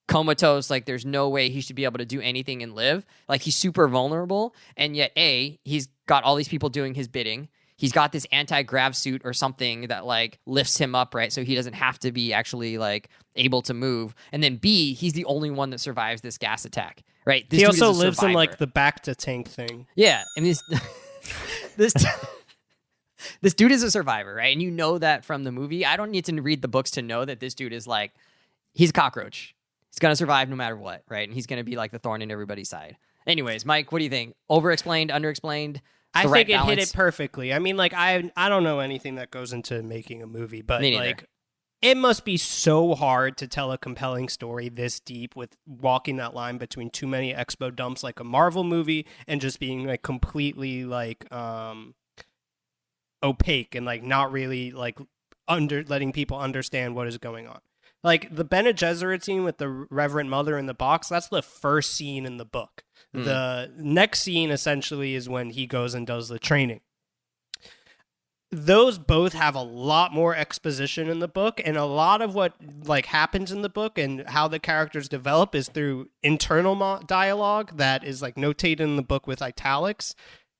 comatose. Like, there's no way he should be able to do anything and live. Like, he's super vulnerable. And yet, he's got all these people doing his bidding. He's got this anti-grav suit or something that like lifts him up, right? So he doesn't have to be actually like able to move. And then B, he's the only one that survives this gas attack, right? This He dude also is a lives in survivor. like the back to tank thing. Yeah, I mean, this this dude is a survivor, right? And you know that from the movie. I don't need to read the books to know that this dude is like, he's a cockroach. He's gonna survive no matter what, right? And he's gonna be like the thorn in everybody's side. Anyways, Mike, what do you think? Over-explained, under-explained? I right think it hit balance? it perfectly. I mean, like I don't know anything that goes into making a movie, but Me neither. like it must be so hard to tell a compelling story this deep with walking that line between too many expo dumps like a Marvel movie and just being like completely like opaque and like not really like letting people understand what is going on. Like the Bene Gesserit scene with the Reverend Mother in the box, that's the first scene in the book. The next scene essentially is when he goes and does the training. Those both have a lot more exposition in the book, and a lot of what like happens in the book and how the characters develop is through internal dialogue that is like notated in the book with italics.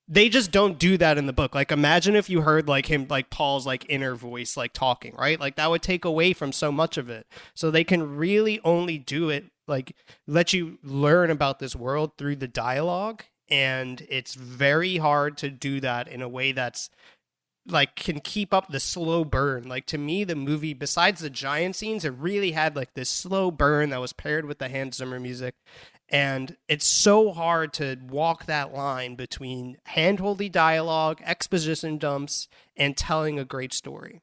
They just don't do that in the book. Like, imagine if you heard like him, like Paul's like inner voice, like talking, right? Like that would take away from so much of it. So they can really only do it, like let you learn about this world through the dialogue. And it's very hard to do that in a way that's like can keep up the slow burn. Like to me, the movie, besides the giant scenes, it really had like this slow burn that was paired with the Hans Zimmer music. And it's so hard to walk that line between handholdy dialogue, exposition dumps, and telling a great story.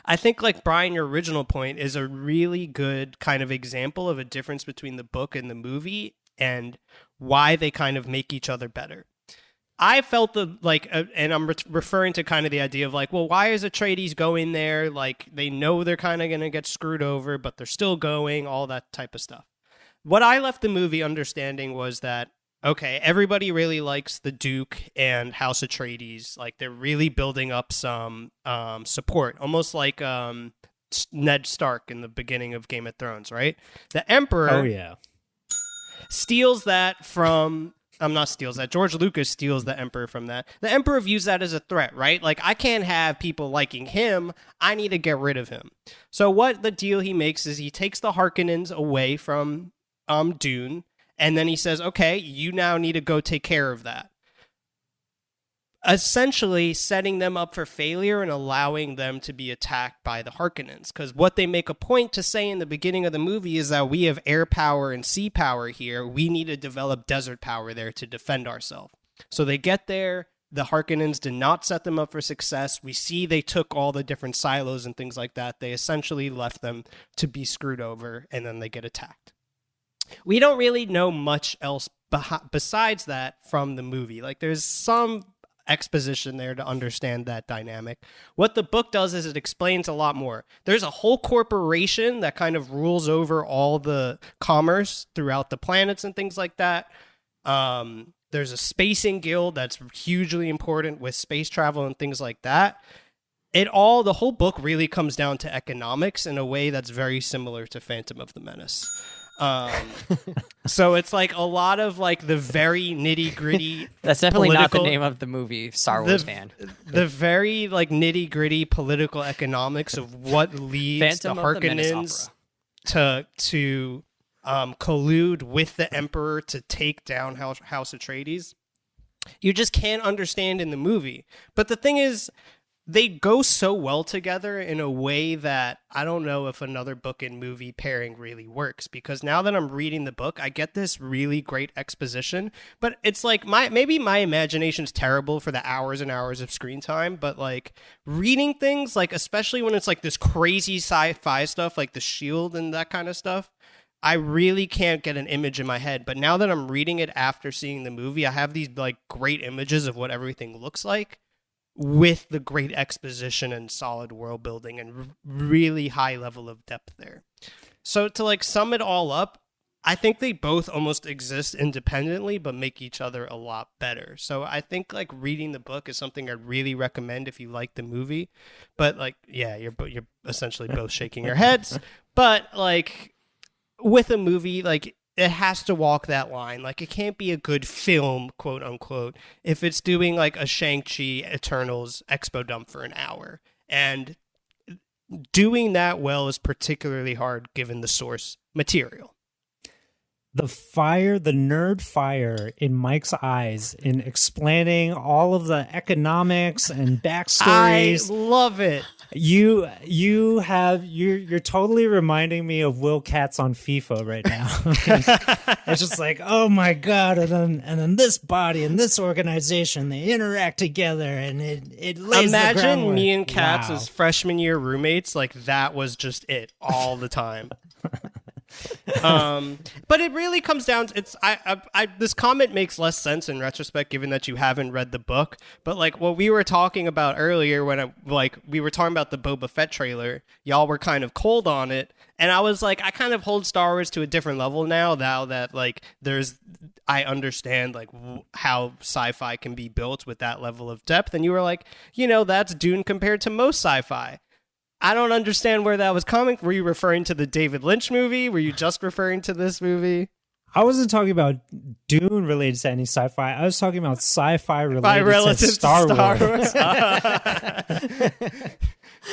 I think, like, Brian, your original point is a really good kind of example of a difference between the book and the movie and why they kind of make each other better. I felt and I'm referring to kind of the idea of like, well, why is Atreides going there? Like, they know they're kind of going to get screwed over, but they're still going, all that type of stuff. What I left the movie understanding was that, okay, everybody really likes the Duke and House Atreides. Like, they're really building up some support, almost like Ned Stark in the beginning of Game of Thrones, right? The Emperor steals that from... George Lucas steals the Emperor from that. The Emperor views that as a threat, right? Like, I can't have people liking him. I need to get rid of him. So what the deal he makes is he takes the Harkonnens away from Dune, and then he says, okay, you now need to go take care of that. Essentially setting them up for failure and allowing them to be attacked by the Harkonnens. Because what they make a point to say in the beginning of the movie is that we have air power and sea power here. We need to develop desert power there to defend ourselves. So they get there. The Harkonnens did not set them up for success. We see they took all the different silos and things like that. They essentially left them to be screwed over, and then they get attacked. We don't really know much else besides that from the movie. Like, there's some exposition there to understand that dynamic. What the book does is it explains a lot more. There's a whole corporation that kind of rules over all the commerce throughout the planets and things like that. There's a spacing guild that's hugely important with space travel and things like that. The whole book really comes down to economics in a way that's very similar to Phantom of the Menace. So it's like a lot of like the very nitty gritty. That's definitely not the name of the movie, Star Wars fan. The very like nitty gritty political economics of what leads Phantom the of the Menace Harkonnens opera. to collude with the Emperor to take down House Atreides. You just can't understand in the movie. But the thing is, they go so well together in a way that I don't know if another book and movie pairing really works, because now that I'm reading the book, I get this really great exposition, but it's like maybe my imagination's terrible for the hours and hours of screen time, but like reading things, like especially when it's like this crazy sci-fi stuff like The Shield and that kind of stuff, I really can't get an image in my head. But now that I'm reading it after seeing the movie, I have these like great images of what everything looks like, with the great exposition and solid world building and really high level of depth there. So to like sum it all up, I think they both almost exist independently but make each other a lot better. So I think like reading the book is something I'd really recommend if you like the movie. But like, yeah, you're essentially both shaking your heads. But like with a movie, like it has to walk that line. Like, it can't be a good film, quote unquote, if it's doing like a Shang-Chi Eternals expo dump for an hour. And doing that well is particularly hard given the source material. The nerd fire in Mike's eyes in explaining all of the economics and backstories. I love it. You're totally reminding me of Will Katz on FIFA right now. It's just like, oh my God. And then this body and this organization, they interact together and it lays the groundwork. Imagine me and Katz as freshman year roommates. Like that was just it all the time. But it really comes down to this comment makes less sense in retrospect given that you haven't read the book, but like what we were talking about earlier when we were talking about the Boba Fett trailer, y'all were kind of cold on it, and I was like, I kind of hold Star Wars to a different level now that like I understand like how sci-fi can be built with that level of depth, and you were like, that's Dune compared to most sci-fi. I don't understand where that was coming. Were you referring to the David Lynch movie? Were you just referring to this movie? I wasn't talking about Dune related to any sci-fi. I was talking about sci-fi related to Star Wars.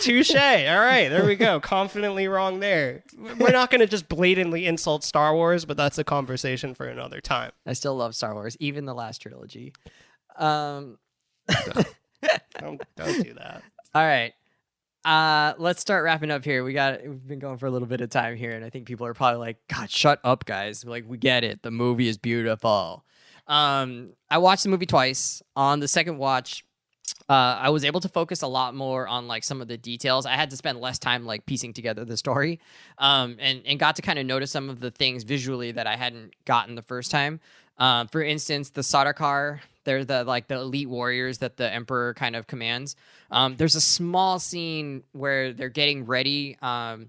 Touche. All right, there we go. Confidently wrong there. We're not going to just blatantly insult Star Wars, but that's a conversation for another time. I still love Star Wars, even the last trilogy. Don't do that. All right. Let's start wrapping up here. We've been going for a little bit of time here, and I think people are probably like, God, shut up, guys. Like, we get it. The movie is beautiful. I watched the movie twice. On the second watch, I was able to focus a lot more on like some of the details. I had to spend less time like piecing together the story, and got to kind of notice some of the things visually that I hadn't gotten the first time. For instance, the Sardaukar, they're the elite warriors that the Emperor kind of commands. There's a small scene where they're getting ready to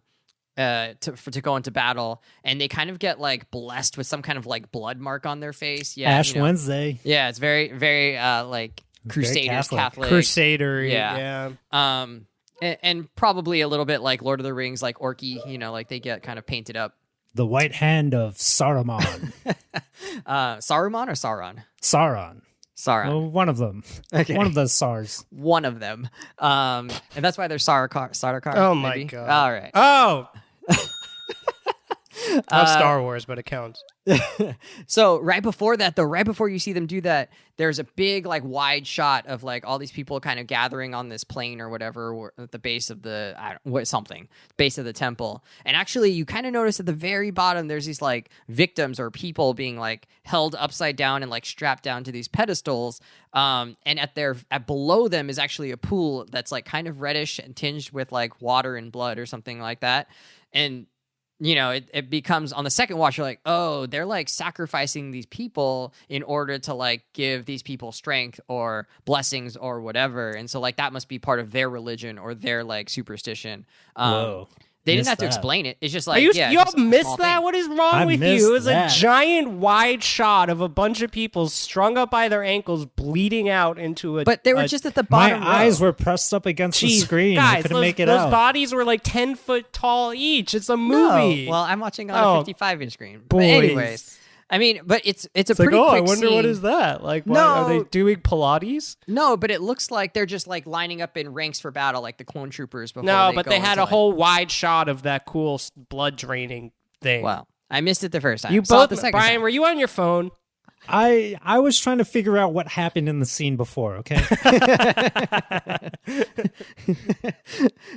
go into battle, and they kind of get like blessed with some kind of like blood mark on their face. Yeah, Ash Wednesday. Yeah, it's very, very like Crusaders, Catholic. Crusader. Yeah. And probably a little bit like Lord of the Rings, like orky. Like they get kind of painted up. The White Hand of Saruman. Saruman or Sauron? Sauron. Well, one of them. Okay. One of the Sars. One of them. And that's why they're Sardaukar. Oh maybe? My God. All right. Oh. Not Star Wars, but it counts. So right before that, though, right before you see them do that, there's a big like wide shot of like all these people kind of gathering on this plain or whatever, or at the base of the base of the temple. And actually, you kind of notice at the very bottom, there's these like victims or people being like held upside down and like strapped down to these pedestals. And at below them is actually a pool that's like kind of reddish and tinged with like water and blood or something like that. And it becomes on the second watch, you're like, oh, they're like sacrificing these people in order to like give these people strength or blessings or whatever. And so like that must be part of their religion or their like superstition. Whoa. They didn't have to that. explain it. It's just like, you yeah, all just a missed small that? thing. What is wrong I with missed you? It was that. a giant wide shot of a bunch of people strung up by their ankles, bleeding out into a. But they were just at the My bottom row. eyes were pressed up against the Jeez, screen. I guys, couldn't make it those out. bodies were like 10 foot tall each. It's a No. movie. Well, I'm watching on Oh, a 55-inch screen. boys. But anyways, I mean, but it's a It's pretty like, oh, I quick wonder what scene. is that? Like, why, No. are they doing Pilates? No, but it looks like they're just like lining up in ranks for battle, like the clone troopers. Before No, they but go they had into, a like- whole wide shot of that cool blood draining thing. Wow, I missed it the first time. You Saw it both, the second Brian, time. were you on your phone? I was trying to figure out what happened in the scene before, okay?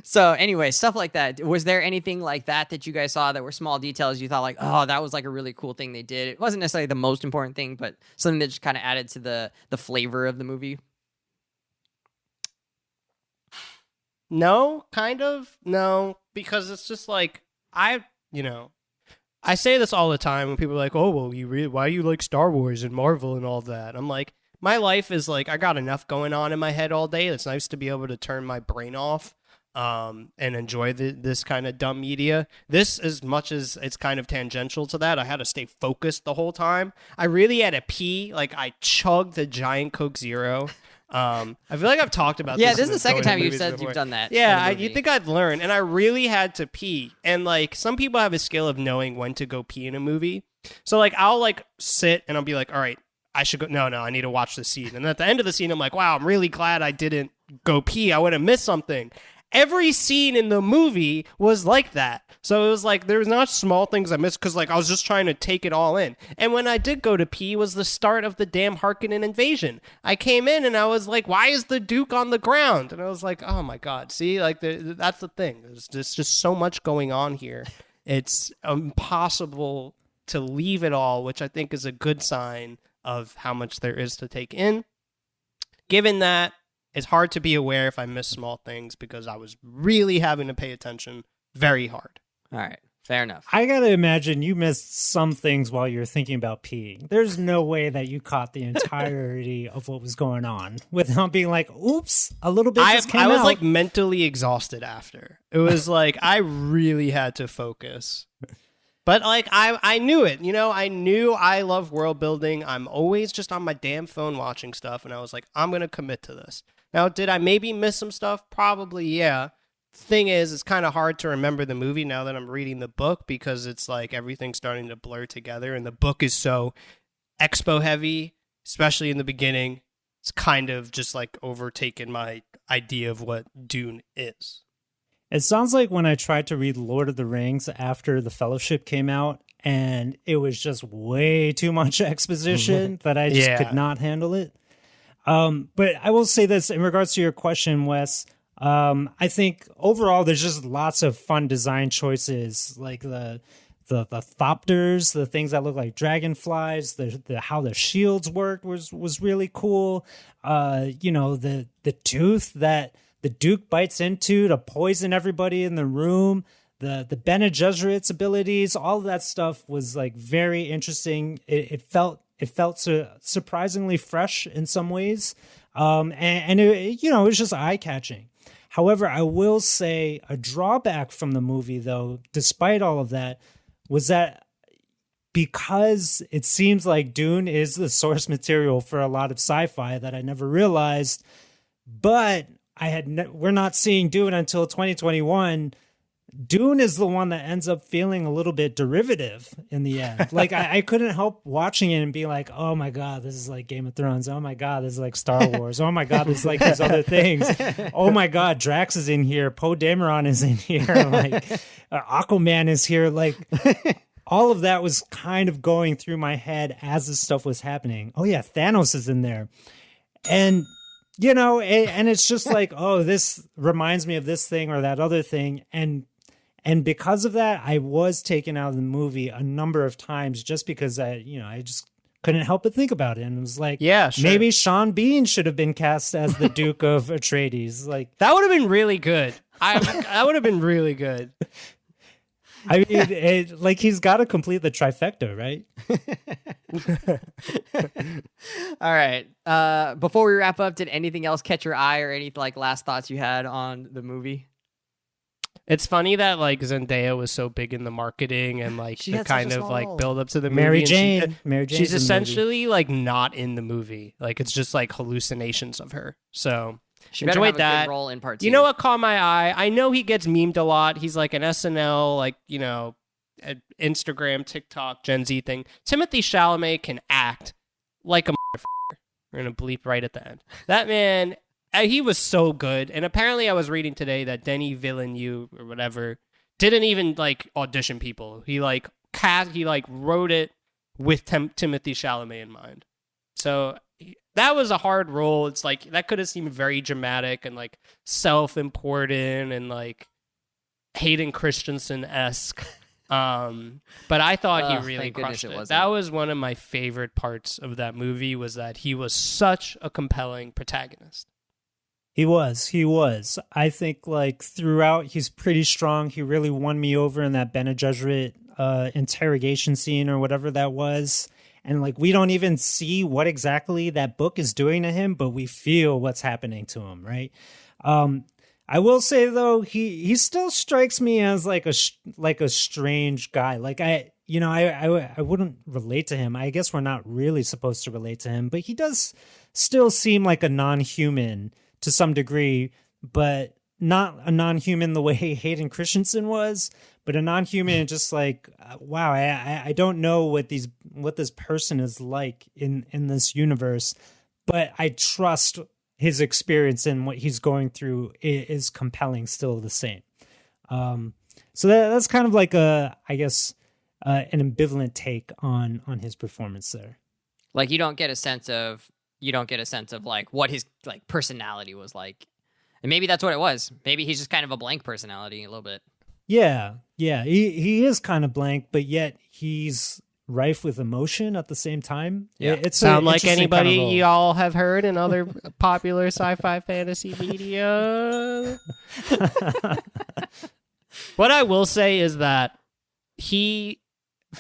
So anyway, stuff like that. Was there anything like that you guys saw that were small details you thought like, oh, that was like a really cool thing they did? It wasn't necessarily the most important thing, but something that just kind of added to the flavor of the movie. No, kind of. No, because it's just like I say this all the time when people are like, "Oh, well, why do you like Star Wars and Marvel and all that?" I'm like, my life is like I got enough going on in my head all day. It's nice to be able to turn my brain off and enjoy this kind of dumb media. This, as much as it's kind of tangential to that, I had to stay focused the whole time. I really had to pee. Like I chugged the giant Coke Zero. I feel like I've talked about Yeah, this. this is in the second going to time you've movies said before. you've done that. Yeah, in a you movie. think I'd learn, and I really had to pee. And like some people have a skill of knowing when to go pee in a movie. So like I'll like sit and I'll be like, all right, I should go. No, I need to watch the scene. And at the end of the scene, I'm like, wow, I'm really glad I didn't go pee. I would have missed something. Every scene in the movie was like that. So it was like there was not small things I missed because like I was just trying to take it all in. And when I did go to pee was the start of the damn Harkonnen invasion. I came in and I was like, why is the Duke on the ground? And I was like, oh my God. See, like that's the thing. There's just so much going on here. It's impossible to leave it all, which I think is a good sign of how much there is to take in. Given that, it's hard to be aware if I miss small things because I was really having to pay attention very hard. All right, fair enough. I gotta imagine you missed some things while you were thinking about peeing. There's no way that you caught the entirety of what was going on without being like, oops, a little bit just came I was out. like mentally exhausted after. It was like I really had to focus. But like I knew it, I knew I love world building. I'm always just on my damn phone watching stuff, and I was like, I'm gonna commit to this. Now, did I maybe miss some stuff? Probably, yeah. Thing is, it's kind of hard to remember the movie now that I'm reading the book because it's like everything's starting to blur together, and the book is so expo heavy, especially in the beginning. It's kind of just like overtaken my idea of what Dune is. It sounds like when I tried to read Lord of the Rings after The Fellowship came out, and it was just way too much exposition that I just could not handle it. But I will say this in regards to your question, Wes. I think overall there's just lots of fun design choices, like the thopters, the things that look like dragonflies, the how the shields worked was really cool. The tooth that the Duke bites into to poison everybody in the room, the Bene Gesserit's abilities, all of that stuff was like very interesting. It felt surprisingly fresh in some ways, and it was just eye catching. However, I will say a drawback from the movie, though, despite all of that, was that because it seems like Dune is the source material for a lot of sci-fi that I never realized, but we're not seeing Dune until 2021. Dune is the one that ends up feeling a little bit derivative in the end. Like I couldn't help watching it and be like, oh my God, this is like Game of Thrones. Oh my God, this is like Star Wars. Oh my God, this is like these other things. Oh my God, Drax is in here. Poe Dameron is in here. Like Aquaman is here. Like all of that was kind of going through my head as this stuff was happening. Oh yeah, Thanos is in there. And and it's just like, oh, this reminds me of this thing or that other thing. And because of that, I was taken out of the movie a number of times just because I just couldn't help but think about it. And it was like, yeah, sure. Maybe Sean Bean should have been cast as the Duke of Atreides. Like that would have been really good. That would have been really good. I mean, like he's got to complete the trifecta, right? All right. Before we wrap up, did anything else catch your eye or any like last thoughts you had on the movie? It's funny that like Zendaya was so big in the marketing and like She the had such a kind of small like role. build up to the Mary movie. Jane. Mary Jane's She's in the movie. essentially like not in the movie. Like it's just like hallucinations of her. So She better enjoyed have a that. good role in part 2. You know what caught my eye? I know he gets memed a lot. He's like an SNL, like, you know, Instagram, TikTok, Gen Z thing. Timothy Chalamet can act like a motherfucker. We're going to bleep right at the end. That man, he was so good. And apparently I was reading today that Denis Villeneuve or whatever didn't even like audition people. He like wrote it with Timothy Chalamet in mind. So that was a hard role. It's like that could have seemed very dramatic and like self-important and like Hayden Christensen-esque. But I thought he really thank goodness crushed it it. wasn't. That was one of my favorite parts of that movie, was that he was such a compelling protagonist. He was. I think like throughout, he's pretty strong. He really won me over in that Bene Gesserit interrogation scene or whatever that was. And like, we don't even see what exactly that book is doing to him, but we feel what's happening to him, right? I will say though, he still strikes me as like a strange guy. Like I wouldn't relate to him. I guess we're not really supposed to relate to him, but he does still seem like a non-human to some degree, but not a non-human the way Hayden Christensen was, but a non-human just like, wow, I don't know what this person is like in this universe, but I trust his experience and what he's going through is compelling still the same. So that's kind of like an ambivalent take on his performance there. Like you don't get a sense of like what his like personality was like. And maybe that's what it was. Maybe he's just kind of a blank personality a little bit. Yeah. He is kind of blank, but yet he's rife with emotion at the same time. Yeah. It's Sound like anybody kind of y'all have heard in other popular sci-fi fantasy media. What I will say is that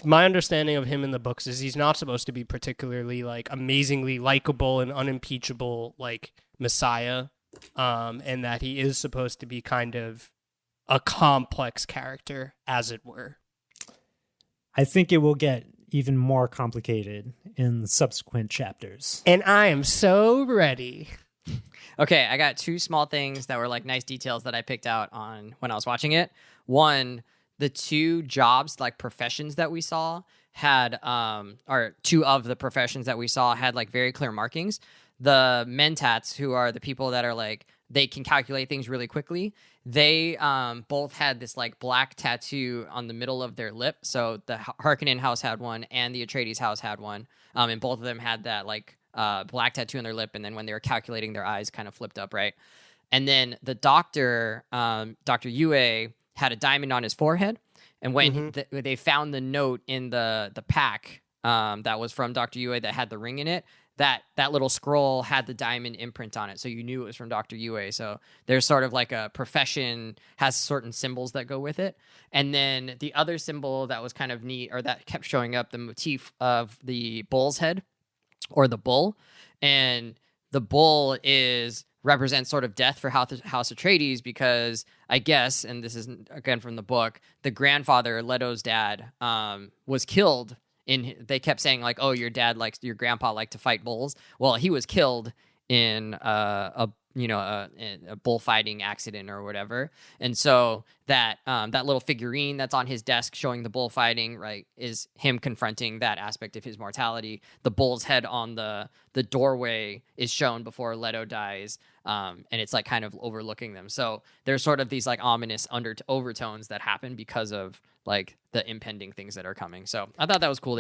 my understanding of him in the books is he's not supposed to be particularly like amazingly likable and unimpeachable like Messiah, and that he is supposed to be kind of a complex character, as it were. I think it will get even more complicated in subsequent chapters. And I am so ready. Okay, I got 2 small things that were like nice details that I picked out on when I was watching it. One, the 2 jobs, like professions that we saw had, or 2 of the professions that we saw had like very clear markings. The mentats, who are the people that are like, they can calculate things really quickly. They both had this like black tattoo on the middle of their lip. So the Harkonnen house had one and the Atreides house had one. And both of them had that like black tattoo on their lip. And then when they were calculating, their eyes kind of flipped up, right? And then the doctor, Dr. Yue, had a diamond on his forehead. And when they found the note in the pack that was from Dr. Yue that had the ring in it, that little scroll had the diamond imprint on it. So you knew it was from Dr. Yue. So there's sort of like a profession has certain symbols that go with it. And then the other symbol that was kind of neat, or that kept showing up, the motif of the bull's head, or the bull. And the bull represents sort of death for House Atreides, because I guess, and this is again from the book, the grandfather, Leto's dad, was killed. They kept saying like, oh, your grandpa liked to fight bulls. Well, he was killed in a bullfighting accident or whatever. And so that little figurine that's on his desk showing the bullfighting, right, is him confronting that aspect of his mortality. The bull's head on the doorway is shown before Leto dies, and it's like kind of overlooking them. So there's sort of these like ominous overtones that happen because of like the impending things that are coming. So I thought that was cool.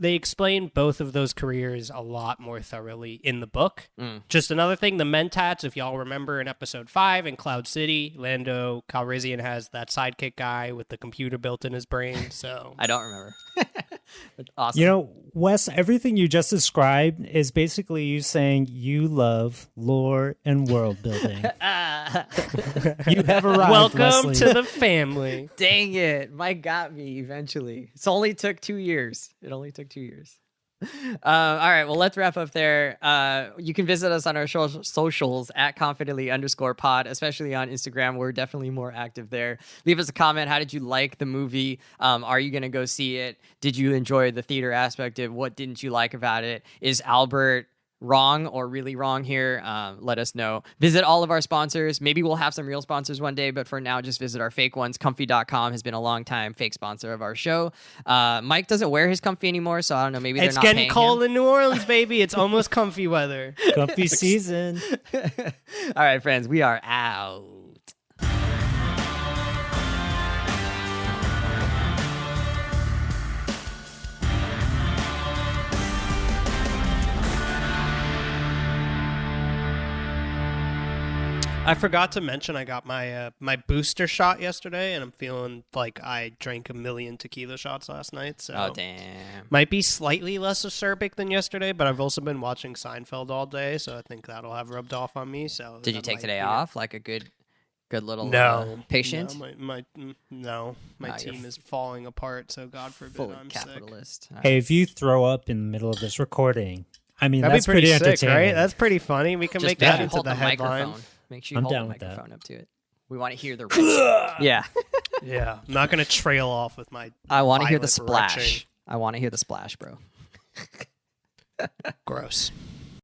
They explain both of those careers a lot more thoroughly in the book. Just another thing, the Mentats, if y'all remember in episode 5 in Cloud City, Lando Calrissian has that sidekick guy with the computer built in his brain. So I don't remember. Awesome. You know, Wes, everything you just described is basically you saying you love lore and world building. You have arrived, Welcome Wesley. to the family. Dang it. Mike got me eventually. It only took 2 years. All right, well, let's wrap up there. You can visit us on our socials at confidently_pod, especially on Instagram. We're definitely more active there. Leave us a comment. How did you like the movie? Are you going to go see it? Did you enjoy the theater aspect of what didn't you like about it? Is Albert wrong or really wrong here? Let us know. Visit all of our sponsors. Maybe we'll have some real sponsors one day, but for now, just visit our fake ones. Comfy.com has been a long time fake sponsor of our show. Mike doesn't wear his Comfy anymore, so I don't know. Maybe It's they're not getting paying cold him. in New Orleans, baby. It's almost comfy weather. Comfy season. All right, friends, we are out. I forgot to mention I got my my booster shot yesterday, and I'm feeling like I drank 1 million tequila shots last night. So Oh, damn. might be slightly less acerbic than yesterday, but I've also been watching Seinfeld all day, so I think that'll have rubbed off on me. So Did you that take might today be- off like a good little No, patient? No, my you're team is falling apart. So God forbid Fully I'm sick. capitalist. Hey, if you throw up in the middle of this recording, I mean, That'd that's be pretty sick, entertaining. right? That's pretty funny. We can Just make that make into hold the headline. microphone. Make sure you I'm hold down the with that. microphone up to it. We want to hear the wrench. Yeah. Yeah, I'm not gonna trail off with my. I want to hear the violent splash. retching. I want to hear the splash, bro. Gross.